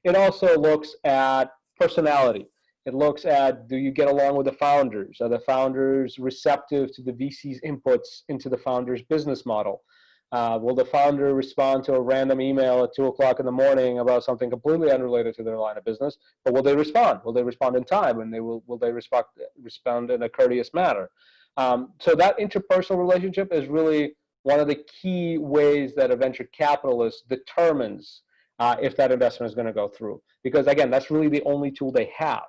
It also looks at personality. It looks at, do you get along with the founders? Are the founders receptive to the VC's inputs into the founder's business model? Will the founder respond to a random email at 2 o'clock in the morning about something completely unrelated to their line of business? But will they respond? Will they respond in time? And will they respond in a courteous manner? So that interpersonal relationship is really one of the key ways that a venture capitalist determines if that investment is going to go through. Because again, that's really the only tool they have.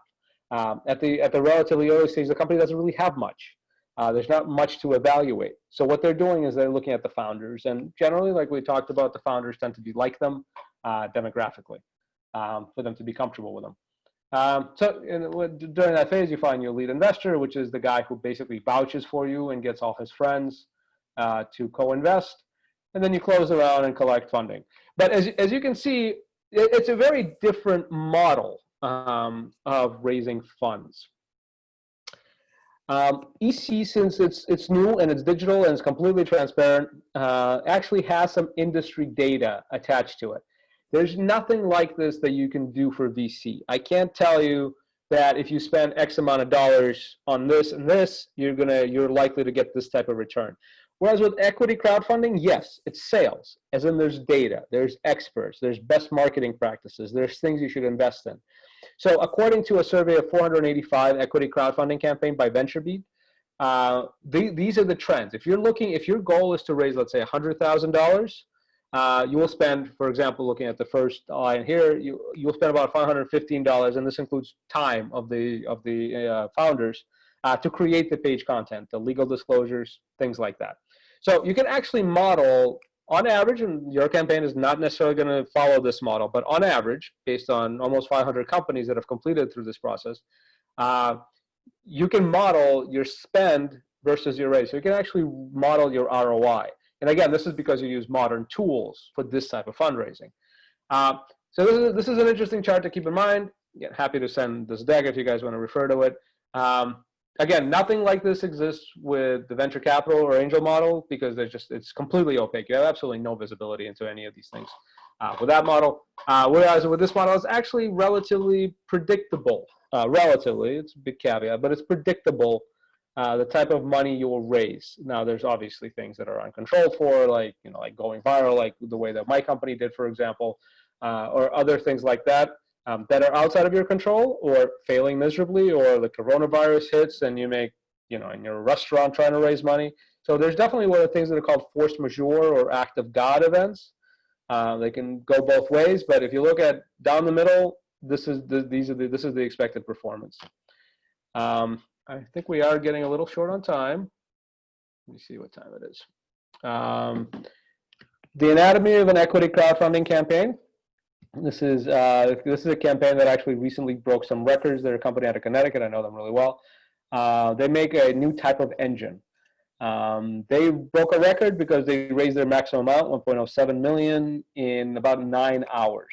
At the relatively early stage, the company doesn't really have much. There's not much to evaluate. So what they're doing is they're looking at the founders, and generally, like we talked about, the founders tend to be like them demographically for them to be comfortable with them. During that phase, you find your lead investor, which is the guy who basically vouches for you and gets all his friends to co-invest, and then you close around and collect funding. But as you can see, it's a very different model of raising funds. EC, since it's new and it's digital and it's completely transparent, actually has some industry data attached to it. There's nothing like this that you can do for VC. I can't tell you that if you spend X amount of dollars on this and this, you're likely to get this type of return. Whereas with equity crowdfunding, yes, it's sales, as in there's data, there's experts, there's best marketing practices, there's things you should invest in. So according to a survey of 485 equity crowdfunding campaign by VentureBeat, these are the trends. If your goal is to raise, let's say, $100,000, you will spend, for example, looking at the first line here, you'll spend about $515, and this includes time of the founders to create the page content, the legal disclosures, things like that. So you can actually model, on average, and your campaign is not necessarily going to follow this model, but on average, based on almost 500 companies that have completed through this process, you can model your spend versus your raise. So you can actually model your ROI. And again, this is because you use modern tools for this type of fundraising. So this is an interesting chart to keep in mind. Again, happy to send this deck if you guys want to refer to it. Again, nothing like this exists with the venture capital or angel model because it's completely opaque. You have absolutely no visibility into any of these things with that model. Whereas with this model, it's actually relatively predictable. Relatively, it's a big caveat, but it's predictable the type of money you will raise. Now, there's obviously things that are uncontrolled for, like like going viral, like the way that my company did, for example, or other things like that. That are outside of your control, or failing miserably, or the coronavirus hits and you make, in your restaurant trying to raise money. So there's definitely one of the things that are called force majeure or act of God events. They can go both ways, but if you look at down the middle, this is the expected performance. I think we are getting a little short on time. Let me see what time it is. The anatomy of an equity crowdfunding campaign. This is a campaign that actually recently broke some records. They're a company out of Connecticut. I know them really well. They make a new type of engine. They broke a record because they raised their maximum amount, 1.07 million, in about 9 hours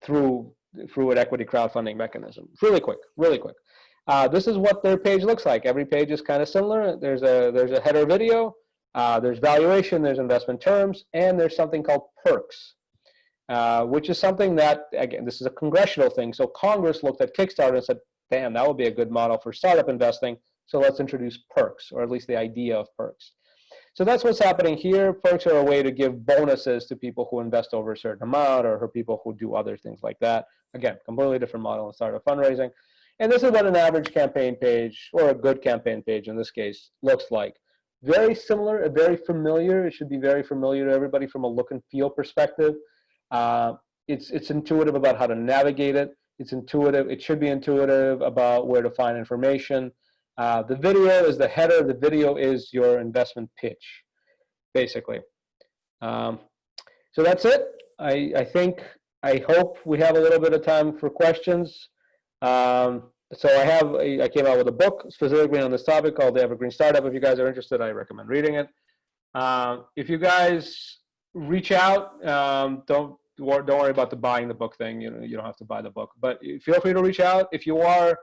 through an equity crowdfunding mechanism. Really quick, really quick. This is what their page looks like. Every page is kind of similar. There's a header video. There's valuation. There's investment terms, and there's something called perks. Which is something that, again, this is a congressional thing. So Congress looked at Kickstarter and said, damn, that would be a good model for startup investing. So let's introduce perks, or at least the idea of perks. So that's what's happening here. Perks are a way to give bonuses to people who invest over a certain amount, or for people who do other things like that. Again, completely different model in startup fundraising. And this is what an average campaign page, or a good campaign page in this case, looks like. Very similar, very familiar. It should be very familiar to everybody from a look and feel perspective. It's intuitive about how to navigate it. It's intuitive. It should be intuitive about where to find information. The video is the header. The video is your investment pitch, basically. So that's it. I hope we have a little bit of time for questions. So I came out with a book specifically on this topic called the Evergreen Startup. If you guys are interested, I recommend reading it. If you guys reach out, don't worry about the buying the book thing. You don't have to buy the book, but feel free to reach out if you are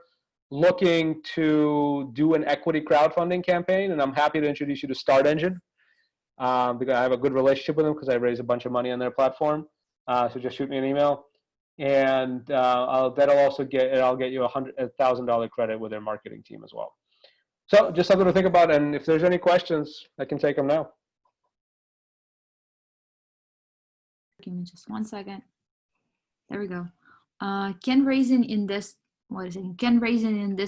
looking to do an equity crowdfunding campaign. And I'm happy to introduce you to Start Engine because I have a good relationship with them because I raised a bunch of money on their platform. So just shoot me an email, and I'll get you $1,000 credit with their marketing team as well. So just something to think about. And if there's any questions, I can take them now. Give me just 1 second. There we go. Can raising in this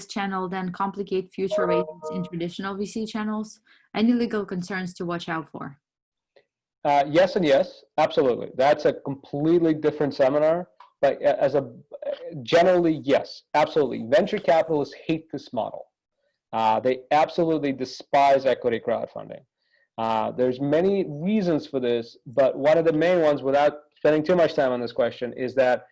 channel then complicate future raisings in traditional VC channels? Any legal concerns to watch out for? Yes and yes, absolutely. That's a completely different seminar. But generally, yes, absolutely. Venture capitalists hate this model. They absolutely despise equity crowdfunding. There's many reasons for this, but one of the main ones, without spending too much time on this question, is that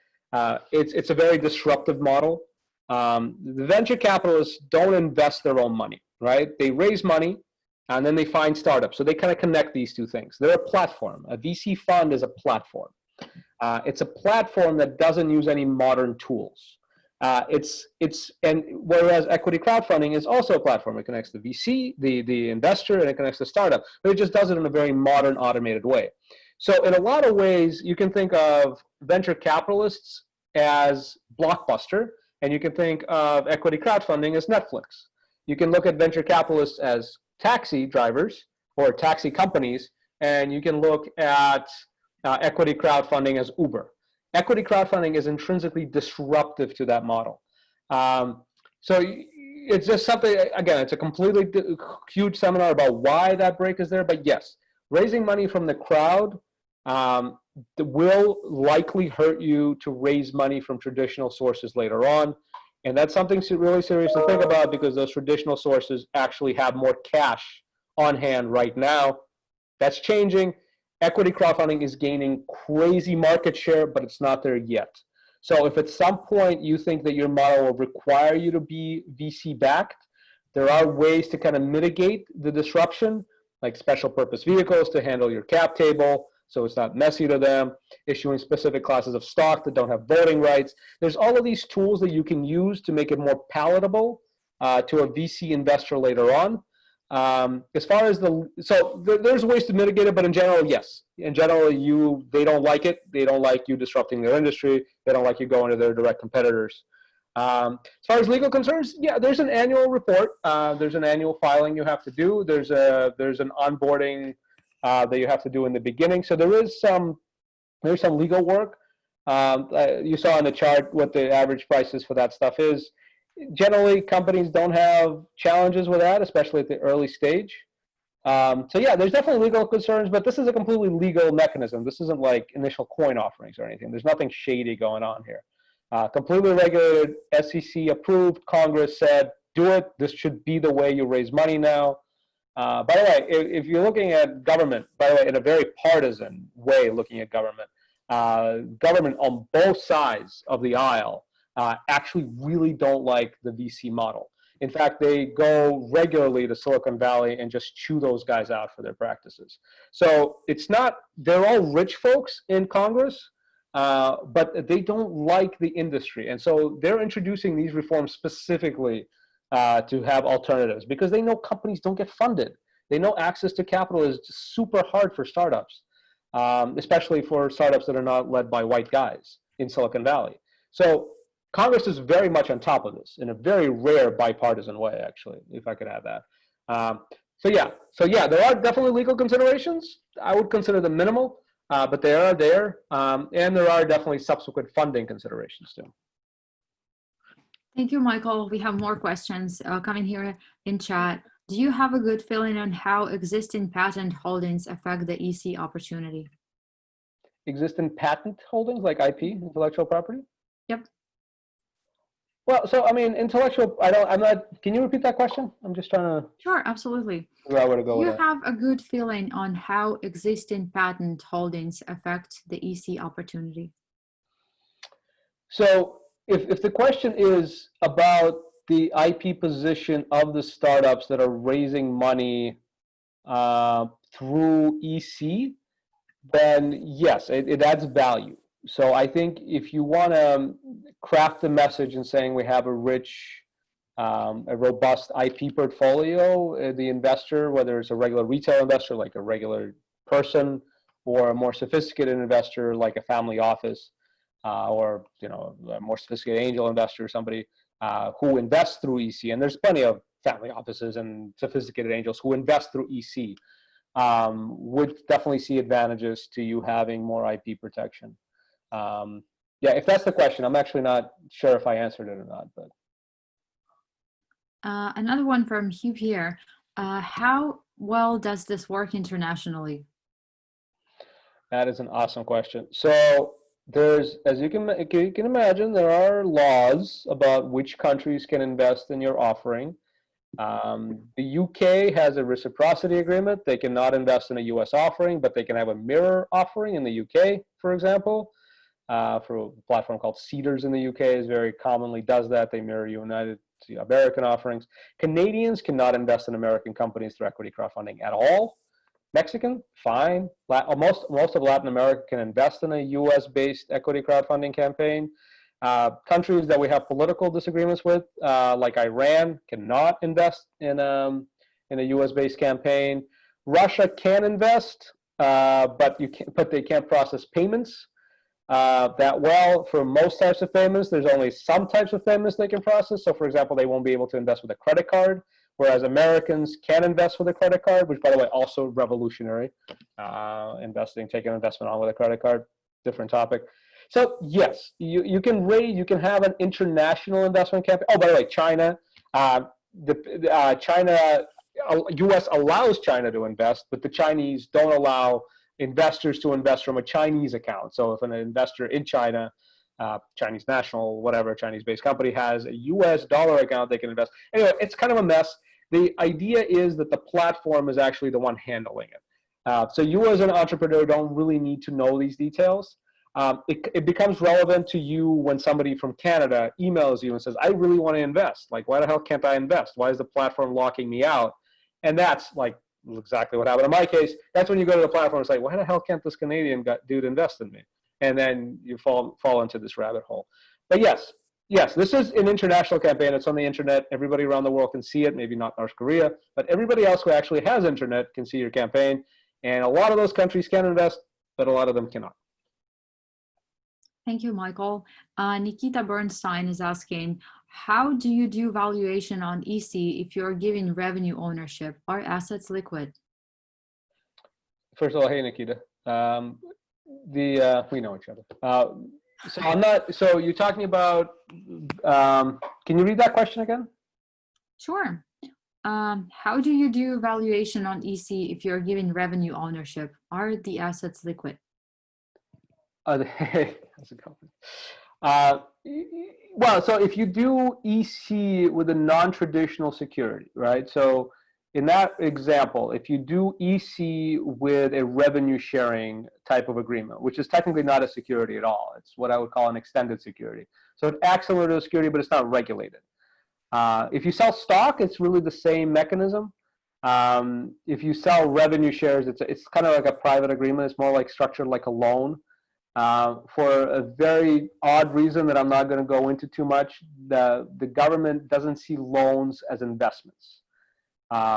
it's a very disruptive model. The venture capitalists don't invest their own money, right? They raise money, and then they find startups. So they kind of connect these two things. They're a platform. A VC fund is a platform. It's a platform that doesn't use any modern tools. And whereas equity crowdfunding is also a platform. It connects the VC, the investor, and it connects the startup, but it just does it in a very modern, automated way. So in a lot of ways, you can think of venture capitalists as Blockbuster, and you can think of equity crowdfunding as Netflix. You can look at venture capitalists as taxi drivers or taxi companies, and you can look at equity crowdfunding as Uber. Equity crowdfunding is intrinsically disruptive to that model. So it's just something, again, it's a completely huge seminar about why that break is there. But yes, raising money from the crowd will likely hurt you to raise money from traditional sources later on. And that's something really serious to think about because those traditional sources actually have more cash on hand right now. That's changing. Equity crowdfunding is gaining crazy market share, but it's not there yet. So if at some point you think that your model will require you to be VC backed, there are ways to kind of mitigate the disruption, like special purpose vehicles to handle your cap table, so it's not messy to them, issuing specific classes of stock that don't have voting rights. There's all of these tools that you can use to make it more palatable to a VC investor later on. As far as there's ways to mitigate it, but in general, yes. In general, they don't like it. They don't like you disrupting their industry. They don't like you going to their direct competitors. As far as legal concerns, yeah, there's an annual report. There's an annual filing you have to do. There's an onboarding that you have to do in the beginning. So there's some legal work. You saw on the chart what the average prices for that stuff is. Generally, companies don't have challenges with that, especially at the early stage. So yeah, there's definitely legal concerns, but this is a completely legal mechanism. This isn't like initial coin offerings or anything. There's nothing shady going on here. Completely regulated, SEC approved, Congress said, do it. This should be the way you raise money now. By the way, if you're looking at government, by the way, in a very partisan way, looking at government on both sides of the aisle actually really don't like the VC model. In fact, they go regularly to Silicon Valley and just chew those guys out for their practices. So they're all rich folks in Congress, but they don't like the industry. And so they're introducing these reforms specifically to have alternatives because they know companies don't get funded. They know access to capital is super hard for startups, especially for startups that are not led by white guys in Silicon Valley. So Congress is very much on top of this in a very rare bipartisan way, actually, if I could add that. So yeah, there are definitely legal considerations. I would consider them minimal, but they are there, and there are definitely subsequent funding considerations too. Thank you, Michael. We have more questions coming here in chat. Do you have a good feeling on how existing patent holdings affect the EC opportunity? Existing patent holdings like IP, intellectual property? Yep. Well, so I mean, can you repeat that question? I'm just trying to. Sure, absolutely. Figure out where to go with Do you that. have a good feeling on how existing patent holdings affect the EC opportunity? So if the question is about the IP position of the startups that are raising money through EC, then yes, it adds value. So I think if you want to craft the message in saying we have a robust IP portfolio, the investor, whether it's a regular retail investor like a regular person, or a more sophisticated investor like a family office, or a more sophisticated angel investor, somebody who invests through EC, and there's plenty of family offices and sophisticated angels who invest through EC, would definitely see advantages to you having more IP protection. Yeah, if that's the question, I'm actually not sure if I answered it or not. But another one from Hugh here. How well does this work internationally? That is an awesome question. So there's, as you can imagine, there are laws about which countries can invest in your offering. The UK has a reciprocity agreement. They cannot invest in a US offering, but they can have a mirror offering in the UK, for example. For a platform called Cedars in the UK is very commonly does that. They mirror American offerings. Canadians cannot invest in American companies through equity crowdfunding at all. Mexican, fine. Most of Latin America can invest in a US-based equity crowdfunding campaign. Countries that we have political disagreements with, like Iran, cannot invest in a US-based campaign. Russia can invest, but they can't process payments that well. For most types of payments, there's only some types of payments they can process. So, for example, they won't be able to invest with a credit card, whereas Americans can invest with a credit card, which, by the way, also revolutionary. Taking an investment on with a credit card, different topic. So yes, you can have an international investment campaign. Oh, by the way, China, U.S. allows China to invest, but the Chinese don't allow investors to invest from a Chinese account. So if an investor in China, Chinese national, whatever, Chinese-based company has a US dollar account, they can invest. Anyway, it's kind of a mess. The idea is that the platform is actually the one handling it. So you as an entrepreneur don't really need to know these details. It becomes relevant to you when somebody from Canada emails you and says, I really want to invest. Like, why the hell can't I invest? Why is the platform locking me out? And that's like exactly what happened in my case. That's when you go to the platform and say, why the hell can't this Canadian dude invest in me? And then you fall into this rabbit hole. But yes, this is an international campaign. It's on the internet. Everybody around the world can see it, maybe not North Korea, but everybody else who actually has internet can see your campaign. And a lot of those countries can invest, but a lot of them cannot. Thank you, Michael. Nikita Bernstein is asking, how do you do valuation on EC if you're giving revenue ownership? Are assets liquid? First of all, hey, Nikita. We know each other. So I'm not, so you're talking about, can you read that question again? Sure. How do you do valuation on EC if you're giving revenue ownership? Are the assets liquid? That's a compliment. Well, so if you do EC with a non-traditional security, right? So in that example, if you do EC with a revenue sharing type of agreement, which is technically not a security at all, it's what I would call an extended security. So it acts similar to a security, but it's not regulated. If you sell stock, it's really the same mechanism. If you sell revenue shares, it's kind of like a private agreement. It's more like structured like a loan. For a very odd reason that I'm not going to go into too much, the government doesn't see loans as investments.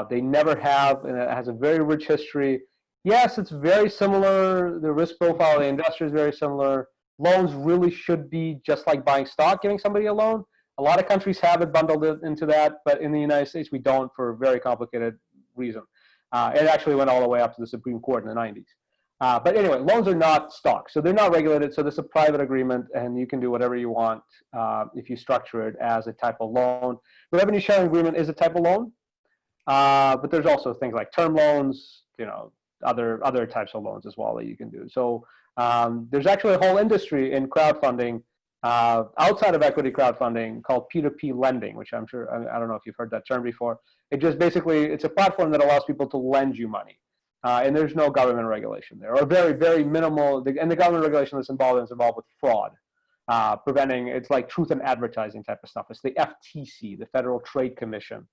They never have, and it has a very rich history. Yes, it's very similar. The risk profile of the investor is very similar. Loans really should be just like buying stock, giving somebody a loan. A lot of countries have it bundled into that, but in the United States, we don't for a very complicated reason. It actually went all the way up to the Supreme Court in the 90s. But anyway, loans are not stock, so they're not regulated. So this is a private agreement, and you can do whatever you want if you structure it as a type of loan. The revenue sharing agreement is a type of loan, but there's also things like term loans, other types of loans as well that you can do. So there's actually a whole industry in crowdfunding outside of equity crowdfunding called P2P lending, which I'm sure, I don't know if you've heard that term before. It just basically, it's a platform that allows people to lend you money. And there's no government regulation there, or very, very minimal. And the government regulation that's involved is involved with fraud, preventing, it's like truth in advertising type of stuff. It's the FTC, the Federal Trade Commission,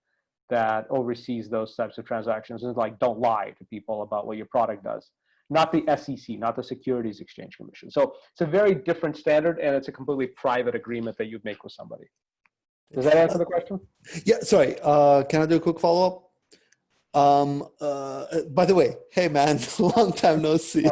that oversees those types of transactions. It's like, don't lie to people about what your product does. Not the SEC, not the Securities Exchange Commission. So it's a very different standard, and it's a completely private agreement that you'd make with somebody. Does that answer the question? Yeah, sorry. Can I do a quick follow-up? By the way, hey man, long time no see.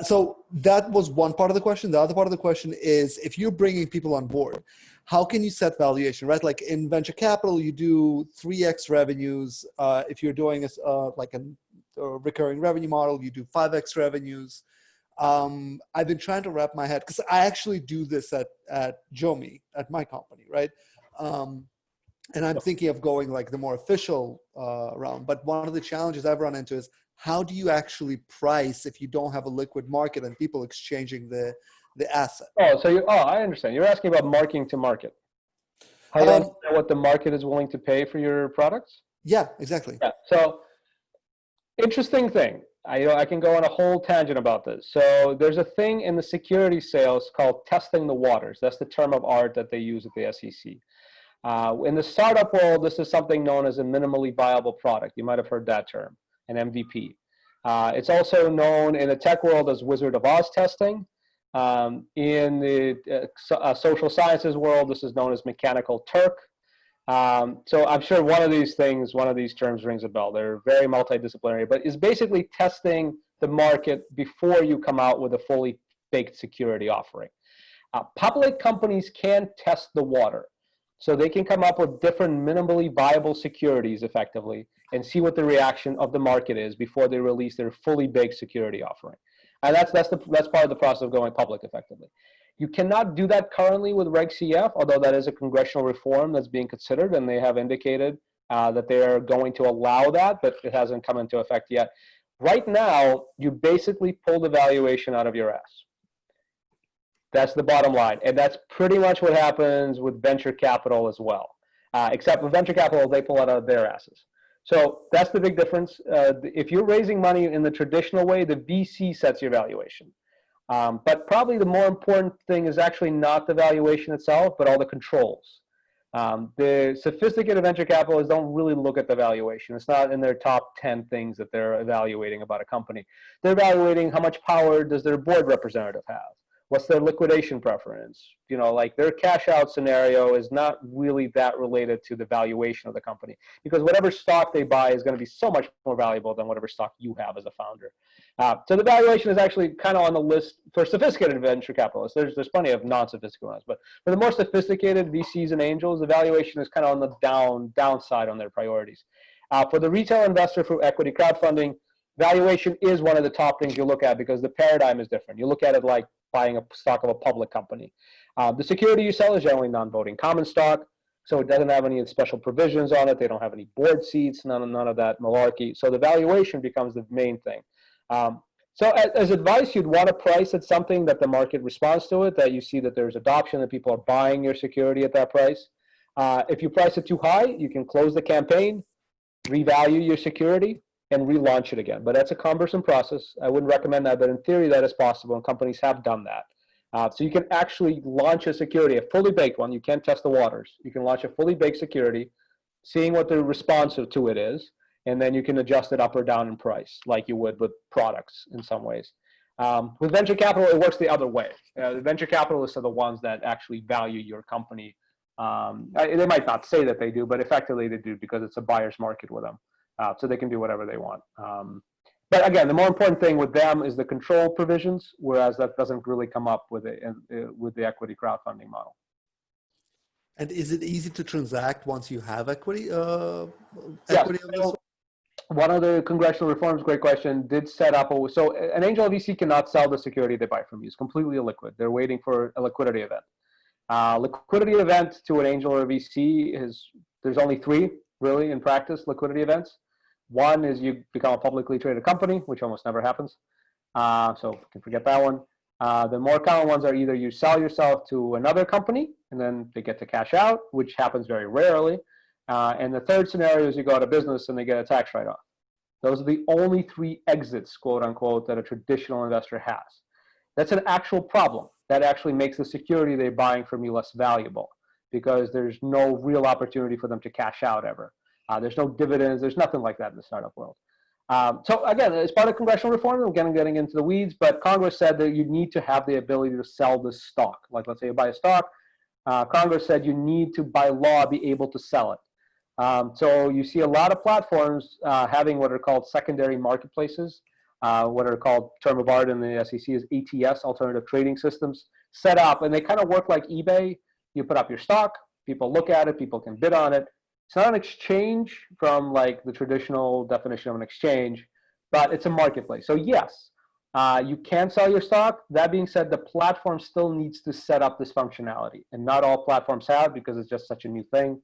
So that was one part of the question. The other part of the question is, if you're bringing people on board, how can you set valuation, right? Like in venture capital, you do 3x revenues. If you're doing like a recurring revenue model, you do 5x revenues. I've been trying to wrap my head, because I actually do this at Jomi, at my company, right? And I'm thinking of going like the more official route. But one of the challenges I've run into is, how do you actually price if you don't have a liquid market and people exchanging the asset? I understand. You're asking about marking to market. How do you understand what the market is willing to pay for your products? Yeah, exactly. Yeah. So interesting thing. I can go on a whole tangent about this. So there's a thing in the security sales called testing the waters. That's the term of art that they use at the SEC. In the startup world, this is something known as a minimally viable product. You might have heard that term, an MVP. It's also known in the tech world as Wizard of Oz testing. In the social sciences world, this is known as Mechanical Turk. So I'm sure one of these terms rings a bell. They're very multidisciplinary, but it's basically testing the market before you come out with a fully baked security offering. Public companies can test the water. So they can come up with different minimally viable securities effectively and see what the reaction of the market is before they release their fully baked security offering. And that's part of the process of going public effectively. You cannot do that currently with Reg CF, although that is a congressional reform that's being considered, and they have indicated that they are going to allow that, but it hasn't come into effect yet. Right now, you basically pull the valuation out of your ass. That's the bottom line. And that's pretty much what happens with venture capital as well. Except with venture capital, they pull it out of their asses. So that's the big difference. If you're raising money in the traditional way, the VC sets your valuation. But probably the more important thing is actually not the valuation itself, but all the controls. The sophisticated venture capitalists don't really look at the valuation. It's not in their top 10 things that they're evaluating about a company. They're evaluating how much power does their board representative have? What's their liquidation preference? You know, like their cash out scenario is not really that related to the valuation of the company, because whatever stock they buy is going to be so much more valuable than whatever stock you have as a founder. So the valuation is actually kind of on the list for sophisticated venture capitalists. There's plenty of non-sophisticated ones, but for the more sophisticated VCs and angels, the valuation is kind of on the downside on their priorities. For the retail investor through equity crowdfunding, valuation is one of the top things you look at because the paradigm is different. You look at it like buying a stock of a public company. The security you sell is generally non-voting common stock, so it doesn't have any special provisions on it. They don't have any board seats, none of that malarkey. So the valuation becomes the main thing. So as advice, you'd want to price at something that the market responds to it, that you see that there's adoption, that people are buying your security at that price. If you price it too high, you can close the campaign, revalue your security, and relaunch it again. But that's a cumbersome process. I wouldn't recommend that, but in theory, that is possible, and companies have done that. So you can actually launch a security, a fully baked one. You can't test the waters. You can launch a fully baked security, seeing what the response to it is, and then you can adjust it up or down in price, like you would with products in some ways. With venture capital, it works the other way. The venture capitalists are the ones that actually value your company. They might not say that they do, but effectively they do, because it's a buyer's market with them. So they can do whatever they want. But again, the more important thing with them is the control provisions, whereas that doesn't really come up with the equity crowdfunding model. And is it easy to transact once you have equity? Yes. So one of the congressional reforms, great question, did set up so an angel VC cannot sell the security they buy from you. It's completely illiquid. They're waiting for a liquidity event. Liquidity event to an angel or a VC there's only three really in practice liquidity events. One is you become a publicly traded company, which almost never happens. So you can forget that one. The more common ones are either you sell yourself to another company and then they get to cash out, which happens very rarely. And the third scenario is you go out of business and they get a tax write-off. Those are the only three exits, quote unquote, that a traditional investor has. That's an actual problem. That actually makes the security they're buying from you less valuable, because there's no real opportunity for them to cash out ever. There's no dividends. There's nothing like that in the startup world. So again, as part of congressional reform, again, getting into the weeds, but Congress said that you need to have the ability to sell the stock. Like, let's say you buy a stock, Congress said you need to, by law, be able to sell it. So you see a lot of platforms having what are called secondary marketplaces, what are called, term of art in the SEC is ATS, alternative trading systems, set up, and they kind of work like eBay. You put up your stock, people look at it, people can bid on it. It's not an exchange from like the traditional definition of an exchange, but it's a marketplace. So yes, you can sell your stock. That being said, the platform still needs to set up this functionality, and not all platforms have, because it's just such a new thing.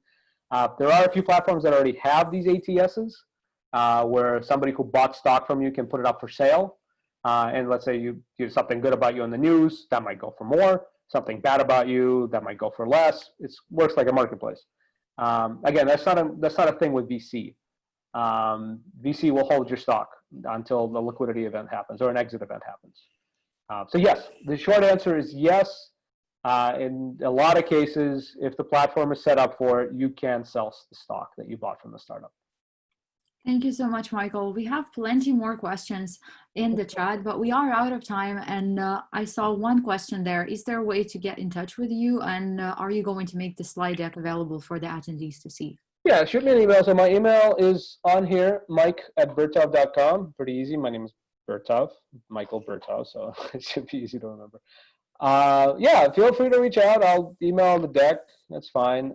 There are a few platforms that already have these ATSs, where somebody who bought stock from you can put it up for sale. And let's say you do something good about you in the news, that might go for more. Something bad about you, that might go for less. It works like a marketplace. Again, that's not a thing with VC. VC will hold your stock until the liquidity event happens or an exit event happens. So yes, the short answer is yes. In a lot of cases, if the platform is set up for it, you can sell the stock that you bought from the startup. Thank you so much, Michael. We have plenty more questions in the chat, but we are out of time. And I saw one question there. Is there a way to get in touch with you? And are you going to make the slide deck available for the attendees to see? Yeah, shoot me an email. So my email is on here, mike@burtov.com. Pretty easy. My name is Burtov, Michael Burtov, so it should be easy to remember. Yeah, feel free to reach out. I'll email the deck. That's fine.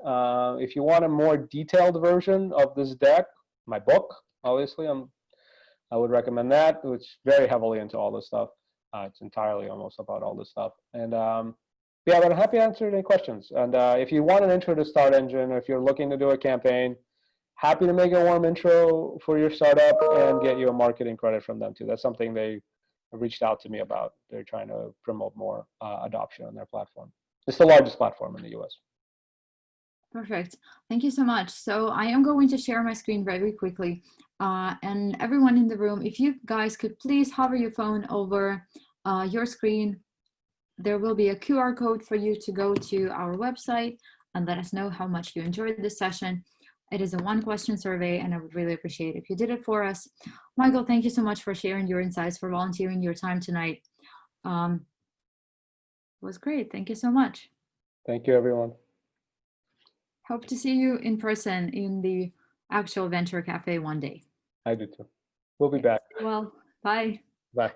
If you want a more detailed version of this deck, my book, obviously, I would recommend that. It's very heavily into all this stuff. It's entirely almost about all this stuff. And yeah, but I'm happy to answer any questions. And if you want an intro to Start Engine, or if you're looking to do a campaign, happy to make a warm intro for your startup and get you a marketing credit from them too. That's something they reached out to me about. They're trying to promote more adoption on their platform. It's the largest platform in the US. Perfect. Thank you so much. So I am going to share my screen very quickly. And everyone in the room, if you guys could please hover your phone over your screen, there will be a QR code for you to go to our website. and let us know how much you enjoyed this session. It is a 1-question survey, and I would really appreciate if you did it for us. Michael, thank you so much for sharing your insights, for volunteering your time tonight. It was great. Thank you so much. Thank you, everyone. Hope to see you in person in the actual Venture Cafe one day. I do too. We'll be back. Well, bye. Bye.